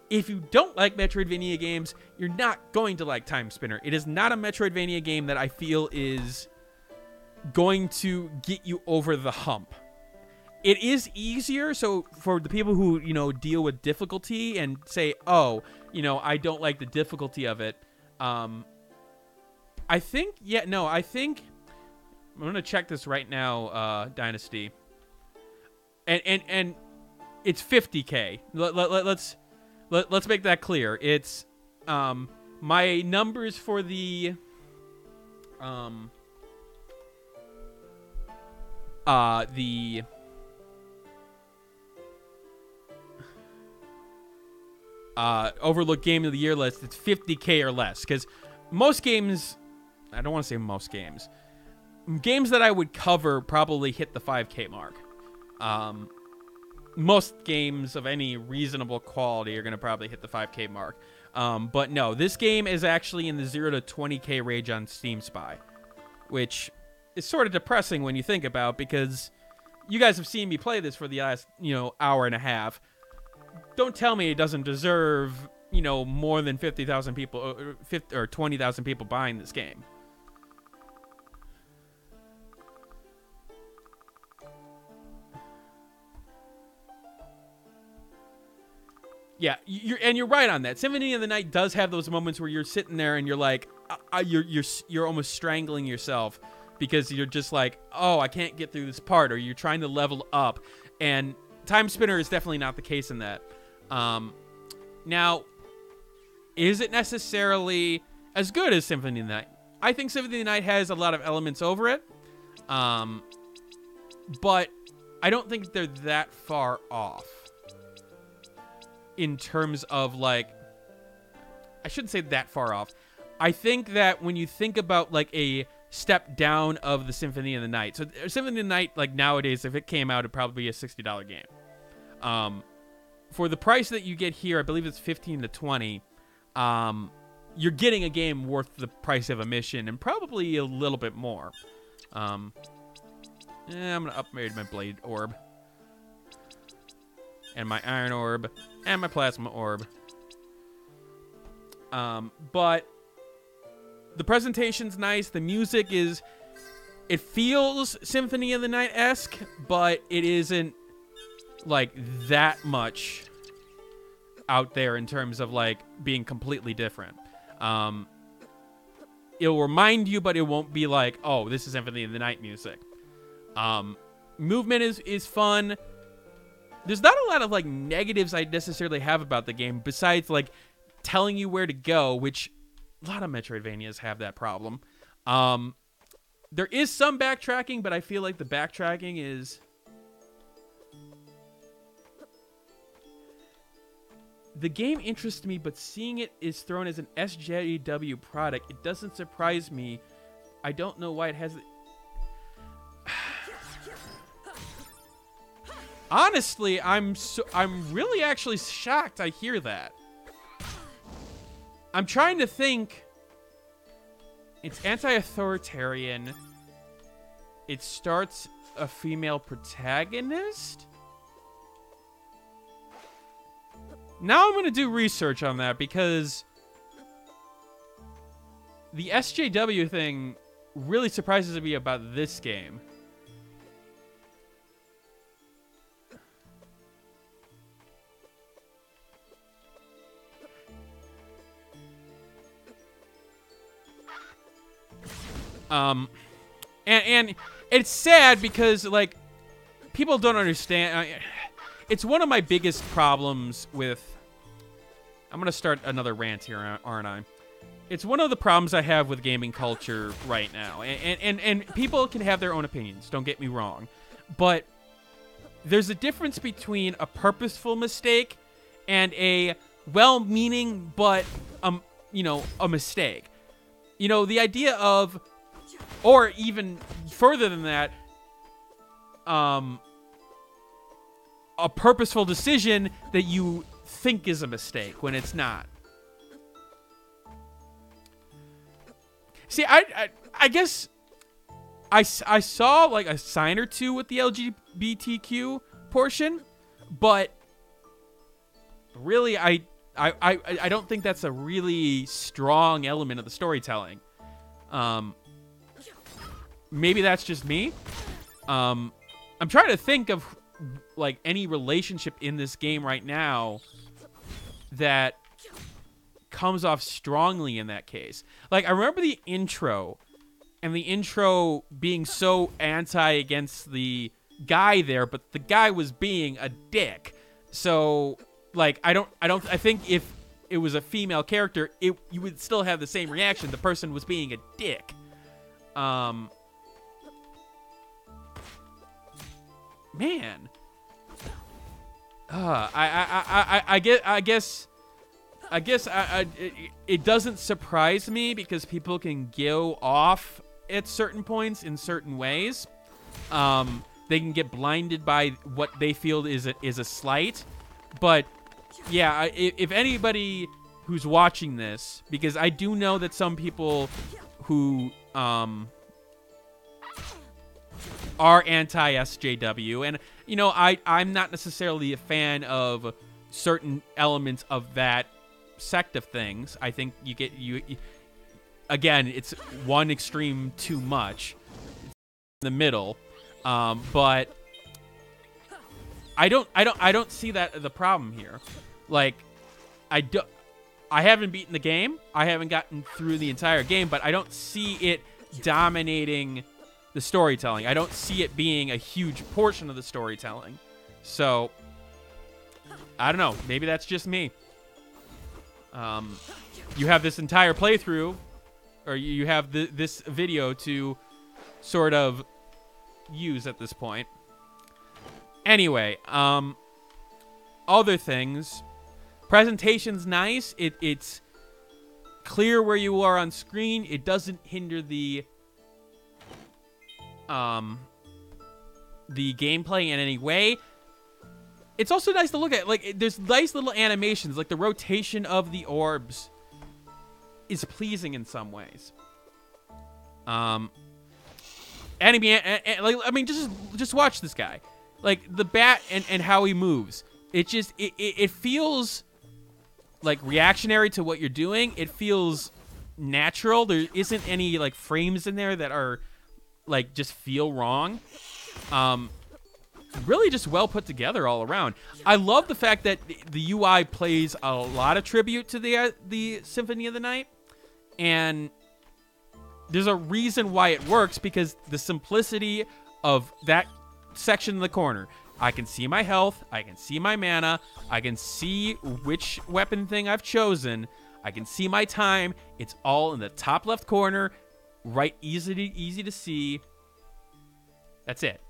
Speaker 1: If you don't like Metroidvania games, you're not going to like Timespinner. It is not a Metroidvania game that I feel is going to get you over the hump. It is easier, so for the people who, you know, deal with difficulty and say, oh, you know, I don't like the difficulty of it, I think, yeah, no, I think, I'm going to check this right now, Dynasty. And it's 50K. Let's make that clear. It's, my numbers for the, overlooked game of the year list, it's 50K or less, because most games, I don't want to say most games that I would cover probably hit the 5K mark. Most games of any reasonable quality are going to probably hit the 5K mark. But no, this game is actually in the 0 to 20K range on Steam Spy, which is sort of depressing when you think about, because you guys have seen me play this for the last, you know, hour and a half. Don't tell me it doesn't deserve, you know, more than 50,000 people or 20,000 people buying this game. Yeah, you're right on that. Symphony of the Night does have those moments where you're sitting there and you're like, you're almost strangling yourself because you're just like, oh, I can't get through this part, or you're trying to level up. And Timespinner is definitely not the case in that. Now, is it necessarily as good as Symphony of the Night? I think Symphony of the Night has a lot of elements over it, but I don't think they're that far off in terms of, like, I shouldn't say that far off. I think that when you think about, like, a step down of the Symphony of the Night, so Symphony of the Night, like, nowadays, if it came out, it'd probably be a $60 game. For the price that you get here, I believe it's $15 to $20. You're getting a game worth the price of a mission, and probably a little bit more. I'm gonna upgrade my blade orb, and my iron orb, and my plasma orb. But the presentation's nice. The music it feels Symphony of the Night-esque, but it isn't like that much out there in terms of like being completely different. It'll remind you, but it won't be like, oh, this is Symphony of the Night music. Movement is fun. There's not a lot of like negatives I necessarily have about the game besides like telling you where to go, which a lot of Metroidvanias have that problem. There is some backtracking, but I feel like the backtracking is the game interests me, but seeing it is thrown as an SJW product, it doesn't surprise me. I don't know why it has. Honestly, I'm really actually shocked I hear that. I'm trying to think. It's anti-authoritarian. It starts a female protagonist. Now I'm going to do research on that because the SJW thing really surprises me about this game. And it's sad because, like, people don't understand. It's one of my biggest problems with... I'm going to start another rant here, aren't I? It's one of the problems I have with gaming culture right now. And people can have their own opinions, don't get me wrong. But there's a difference between a purposeful mistake and a well-meaning but, you know, a mistake. You know, the idea of... Or even further than that, a purposeful decision that you think is a mistake when it's not. See, I guess I saw like a sign or two with the LGBTQ portion, but really I don't think that's a really strong element of the storytelling. Maybe that's just me. I'm trying to think of like any relationship in this game right now that comes off strongly in that case. Like, I remember the intro, and the intro being so anti against the guy there, but the guy was being a dick. So, like, I think if it was a female character, you would still have the same reaction. The person was being a dick. Man, I guess it doesn't surprise me because people can go off at certain points in certain ways. They can get blinded by what they feel is a slight. But yeah, if anybody who's watching this, because I do know that some people who are anti-SJW, and you know, I'm not necessarily a fan of certain elements of that sect of things. I think you again, it's one extreme too much. It's in the middle, but I don't see that the problem here. Like, I haven't beaten the game. I haven't gotten through the entire game, but I don't see it dominating the storytelling. I don't see it being a huge portion of the storytelling. So, I don't know. Maybe that's just me. You have this entire playthrough, or you have this video to sort of use at this point. Anyway, other things. Presentation's nice. It's clear where you are on screen. It doesn't hinder the gameplay in any way. It's also nice to look at. Like, there's nice little animations. Like, the rotation of the orbs is pleasing in some ways. Anime, like, I mean, just watch this guy. Like, the bat and how he moves. It feels like reactionary to what you're doing. It feels natural. There isn't any like frames in there that are like just feel wrong. Really just well put together all around. I love the fact that the UI plays a lot of tribute to the Symphony of the Night, and there's a reason why it works, because the simplicity of that section in the corner. I can see my health, I can see my mana, I can see which weapon thing I've chosen, I can see my time. It's all in the top left corner, right, easy to see. That's it.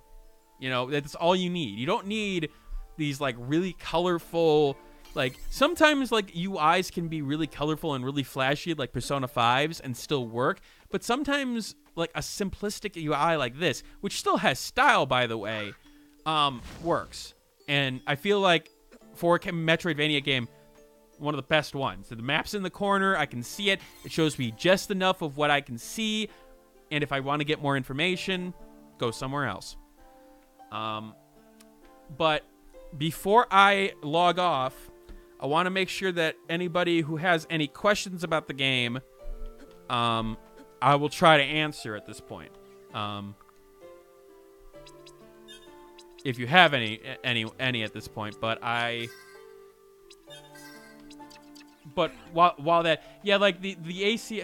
Speaker 1: You know, that's all you need. You don't need these like really colorful, like sometimes like UIs can be really colorful and really flashy like Persona 5's and still work, but sometimes like a simplistic UI like this, which still has style by the way, works. And I feel like for a Metroidvania game, one of the best ones. So the map's in the corner, I can see it. It shows me just enough of what I can see, and if I want to get more information, go somewhere else. But before I log off, I want to make sure that anybody who has any questions about the game, I will try to answer at this point. If you have any at this point, but while that, yeah, like the AC,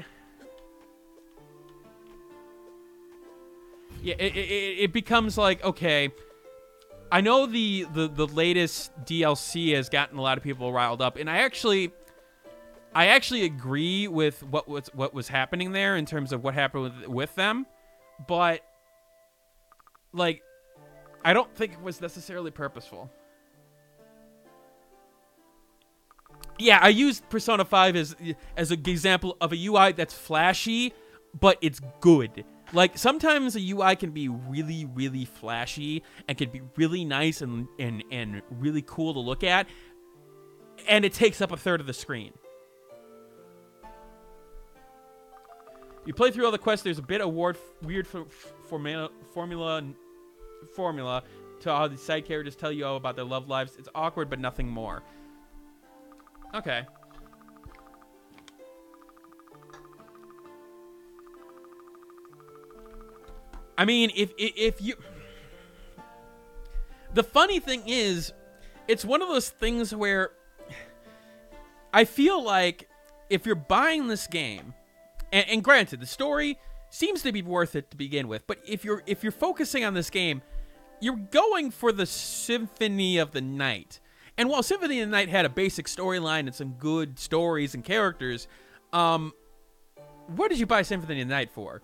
Speaker 1: yeah, it becomes like, okay, I know the latest DLC has gotten a lot of people riled up, and I actually agree with what was happening there in terms of what happened with them, but like, I don't think it was necessarily purposeful. Yeah, I used Persona 5 as an example of a UI that's flashy, but it's good. Like, sometimes a UI can be really, really flashy and can be really nice and really cool to look at, and it takes up a third of the screen. You play through all the quests, there's a bit of weird formula to how the side characters tell you all about their love lives. It's awkward, but nothing more. Okay. I mean, if you... The funny thing is, it's one of those things where I feel like if you're buying this game, and granted, the story seems to be worth it to begin with, but if you're focusing on this game, you're going for the Symphony of the Night. And while Symphony of the Night had a basic storyline and some good stories and characters, what did you buy Symphony of the Night for?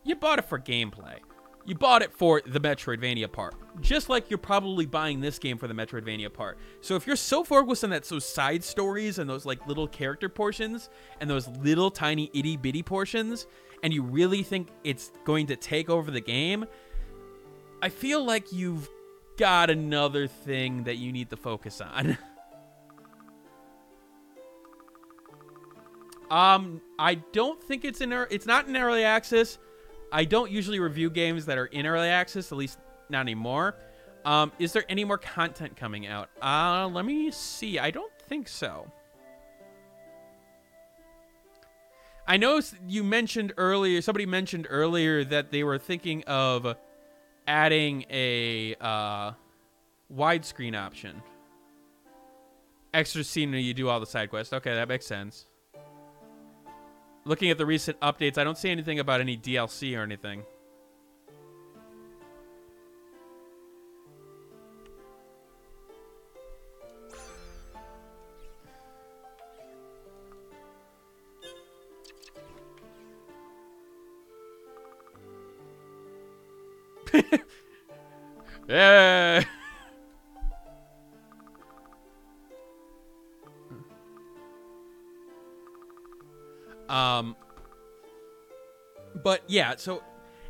Speaker 1: You bought it for gameplay. You bought it for the Metroidvania part. Just like you're probably buying this game for the Metroidvania part. So if you're so focused on those side stories and those like little character portions and those little tiny itty bitty portions, and you really think it's going to take over the game, I feel like you've got another thing that you need to focus on. I don't think it's not in early access. I don't usually review games that are in early access, at least not anymore. Is there any more content coming out? Let me see. I don't think so. I know you mentioned earlier, somebody mentioned earlier that they were thinking of adding a widescreen option. Extra scene when you do all the side quests. Okay, that makes sense. Looking at the recent updates, I don't see anything about any DLC or anything. Yeah. But yeah, so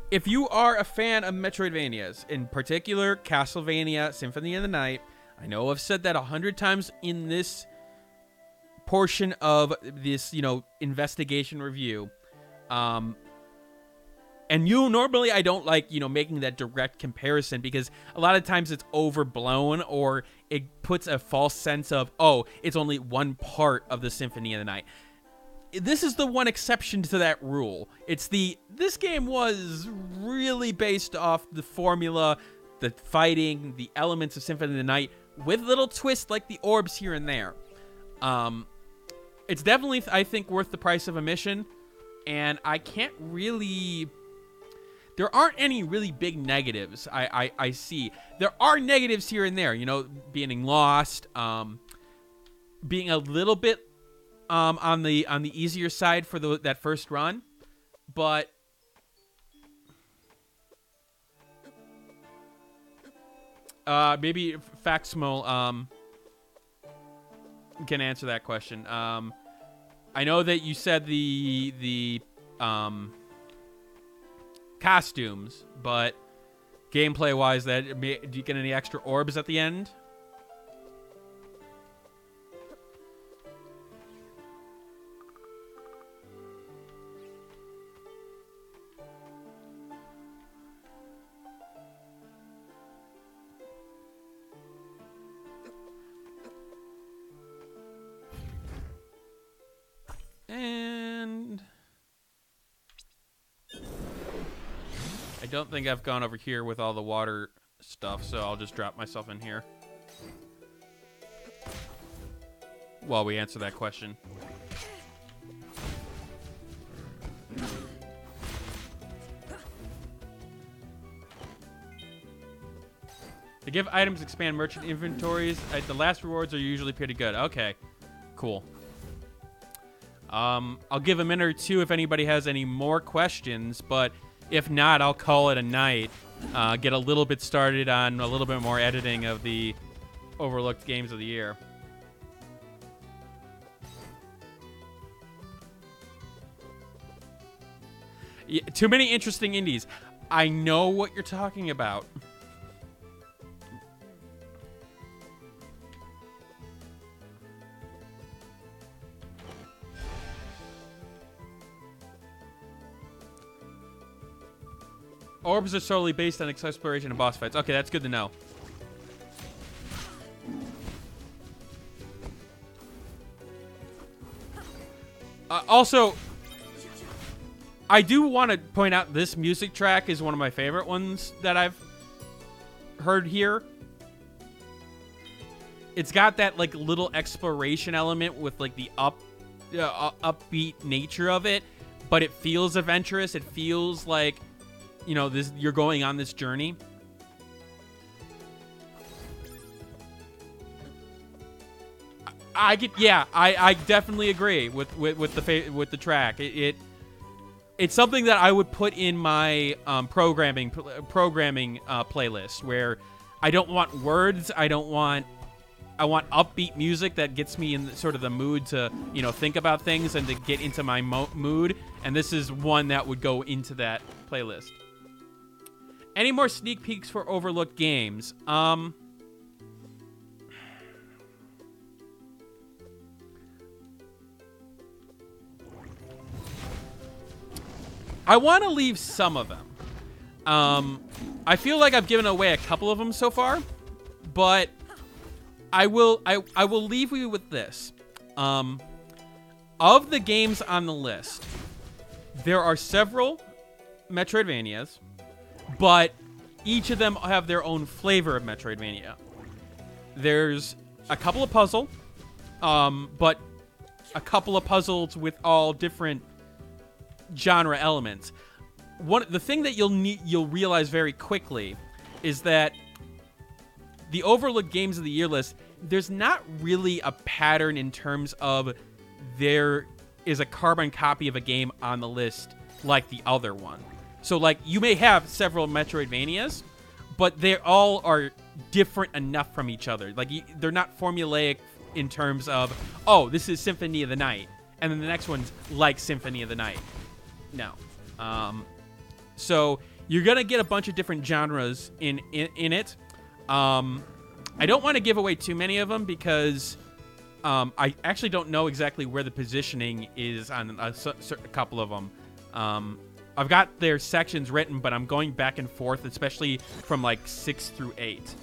Speaker 1: if you are a fan of Metroidvanias, in particular Castlevania Symphony of the Night, I know I've said that 100 times in this portion of this, investigation review. And normally I don't like, making that direct comparison because a lot of times it's overblown or it puts a false sense of, oh, it's only one part of the Symphony of the Night. This is the one exception to that rule. This game was really based off the formula, the fighting, the elements of Symphony of the Night, with little twists like the orbs here and there. It's definitely, I think, worth the price of admission, and I can't really... There aren't any really big negatives I see. There are negatives here and there, being lost, being a little bit on the easier side for that first run, but maybe Faxmo can answer that question. I know that you said the costumes, but gameplay wise, do you get any extra orbs at the end? And I don't think I've gone over here with all the water stuff, so I'll just drop myself in here while we answer that question. To give items expand merchant inventories, the last rewards are usually pretty good. Okay, cool. I'll give a minute or two if anybody has any more questions, but if not, I'll call it a night. Get a little bit started on a little bit more editing of the overlooked games of the year. Yeah, too many interesting indies. I know what you're talking about. Orbs are solely based on exploration and boss fights. Okay, that's good to know. Also, I do want to point out this music track is one of my favorite ones that I've heard here. It's got that like little exploration element with like the upbeat nature of it, but it feels adventurous. It feels like, you're going on this journey. I definitely agree with the track. It's something that I would put in my programming playlist, where I don't want words. I want upbeat music that gets me in sort of the mood to think about things and to get into my mood. And this is one that would go into that playlist. Any more sneak peeks for overlooked games? I want to leave some of them. I feel like I've given away a couple of them so far, but I will leave you with this. Of the games on the list, there are several Metroidvanias, but each of them have their own flavor of Metroidvania. There's a couple of puzzle, but a couple of puzzles with all different genre elements. The thing that you'll realize very quickly is that the overlooked games of the year list, there's not really a pattern in terms of there is a carbon copy of a game on the list like the other one. So, like, you may have several Metroidvanias, but they all are different enough from each other. Like, they're not formulaic in terms of, oh, this is Symphony of the Night, and then the next one's like Symphony of the Night. No. So you're gonna get a bunch of different genres in it. I don't want to give away too many of them because I actually don't know exactly where the positioning is on a couple of them. I've got their sections written, but I'm going back and forth, especially from like 6 through 8.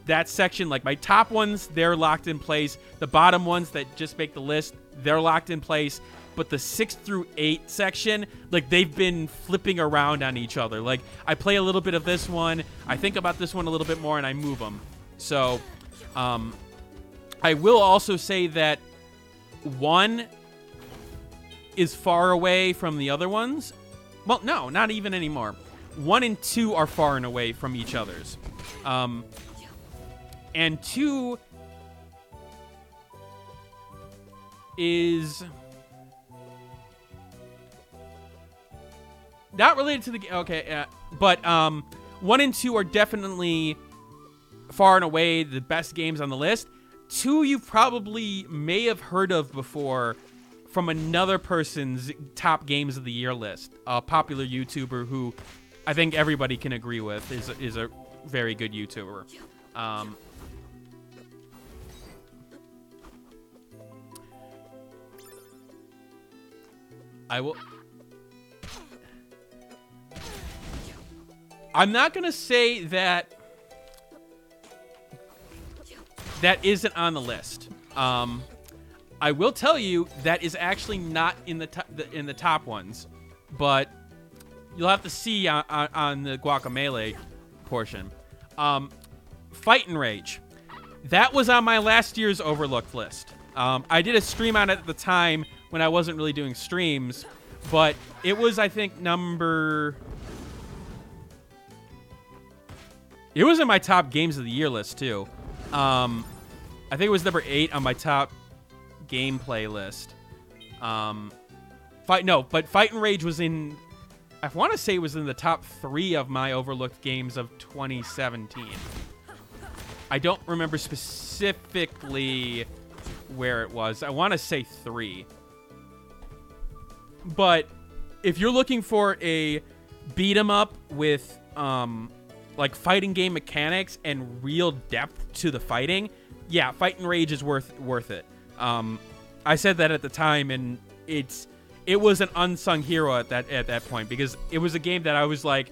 Speaker 1: That section, like my top ones, they're locked in place. The bottom ones that just make the list, they're locked in place. But the 6 through 8 section, like, they've been flipping around on each other. Like, I play a little bit of this one, I think about this one a little bit more, and I move them. So, I will also say that 1 is far away from the other ones. Well, no, not even anymore. 1 and 2 are far and away from each other's. And 2 is not related to the game. Okay, but 1 and 2 are definitely far and away the best games on the list. 2 you probably may have heard of before from another person's top games of the year list. A popular YouTuber who I think everybody can agree with is a very good YouTuber. I'm not going to say that isn't on the list. I will tell you that is actually not in the top ones, but you'll have to see on the Guacamelee portion. Fight and Rage. That was on my last year's overlooked list. I did a stream on it at the time when I wasn't really doing streams, but it was, I think, it was in my top games of the year list, too. I think it was number 8 on my top gameplay list. Fight and Rage was in, I want to say it was in the top 3 of my overlooked games of 2017. I don't remember specifically where it was. I want to say 3. But if you're looking for a beat 'em up with like fighting game mechanics and real depth to the fighting, yeah, Fight and Rage is worth it. I said that at the time, and it was an unsung hero at that point, because it was a game that I was like,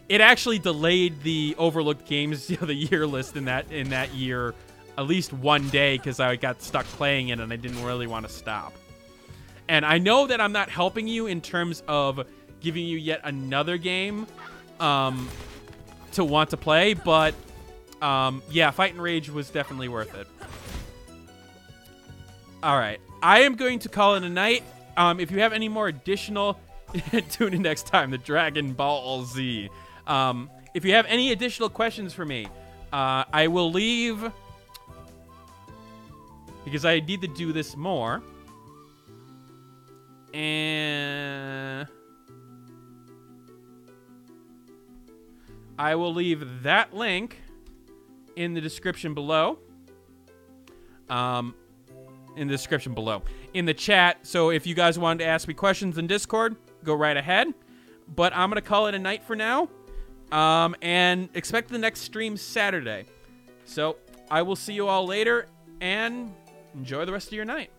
Speaker 1: it actually delayed the overlooked games of the year list in that year at least one day, because I got stuck playing it and I didn't really want to stop. And I know that I'm not helping you in terms of giving you yet another game to want to play, but yeah, Fight and Rage was definitely worth it. All right, I am going to call it a night. If you have any more additional, tune in next time, the Dragon Ball Z. If you have any additional questions for me, I will leave, because I need to do this more. And I will leave that link in the description below. In the description below. In the chat. So if you guys wanted to ask me questions in Discord, go right ahead. But I'm going to call it a night for now. And expect the next stream Saturday. So I will see you all later, and enjoy the rest of your night.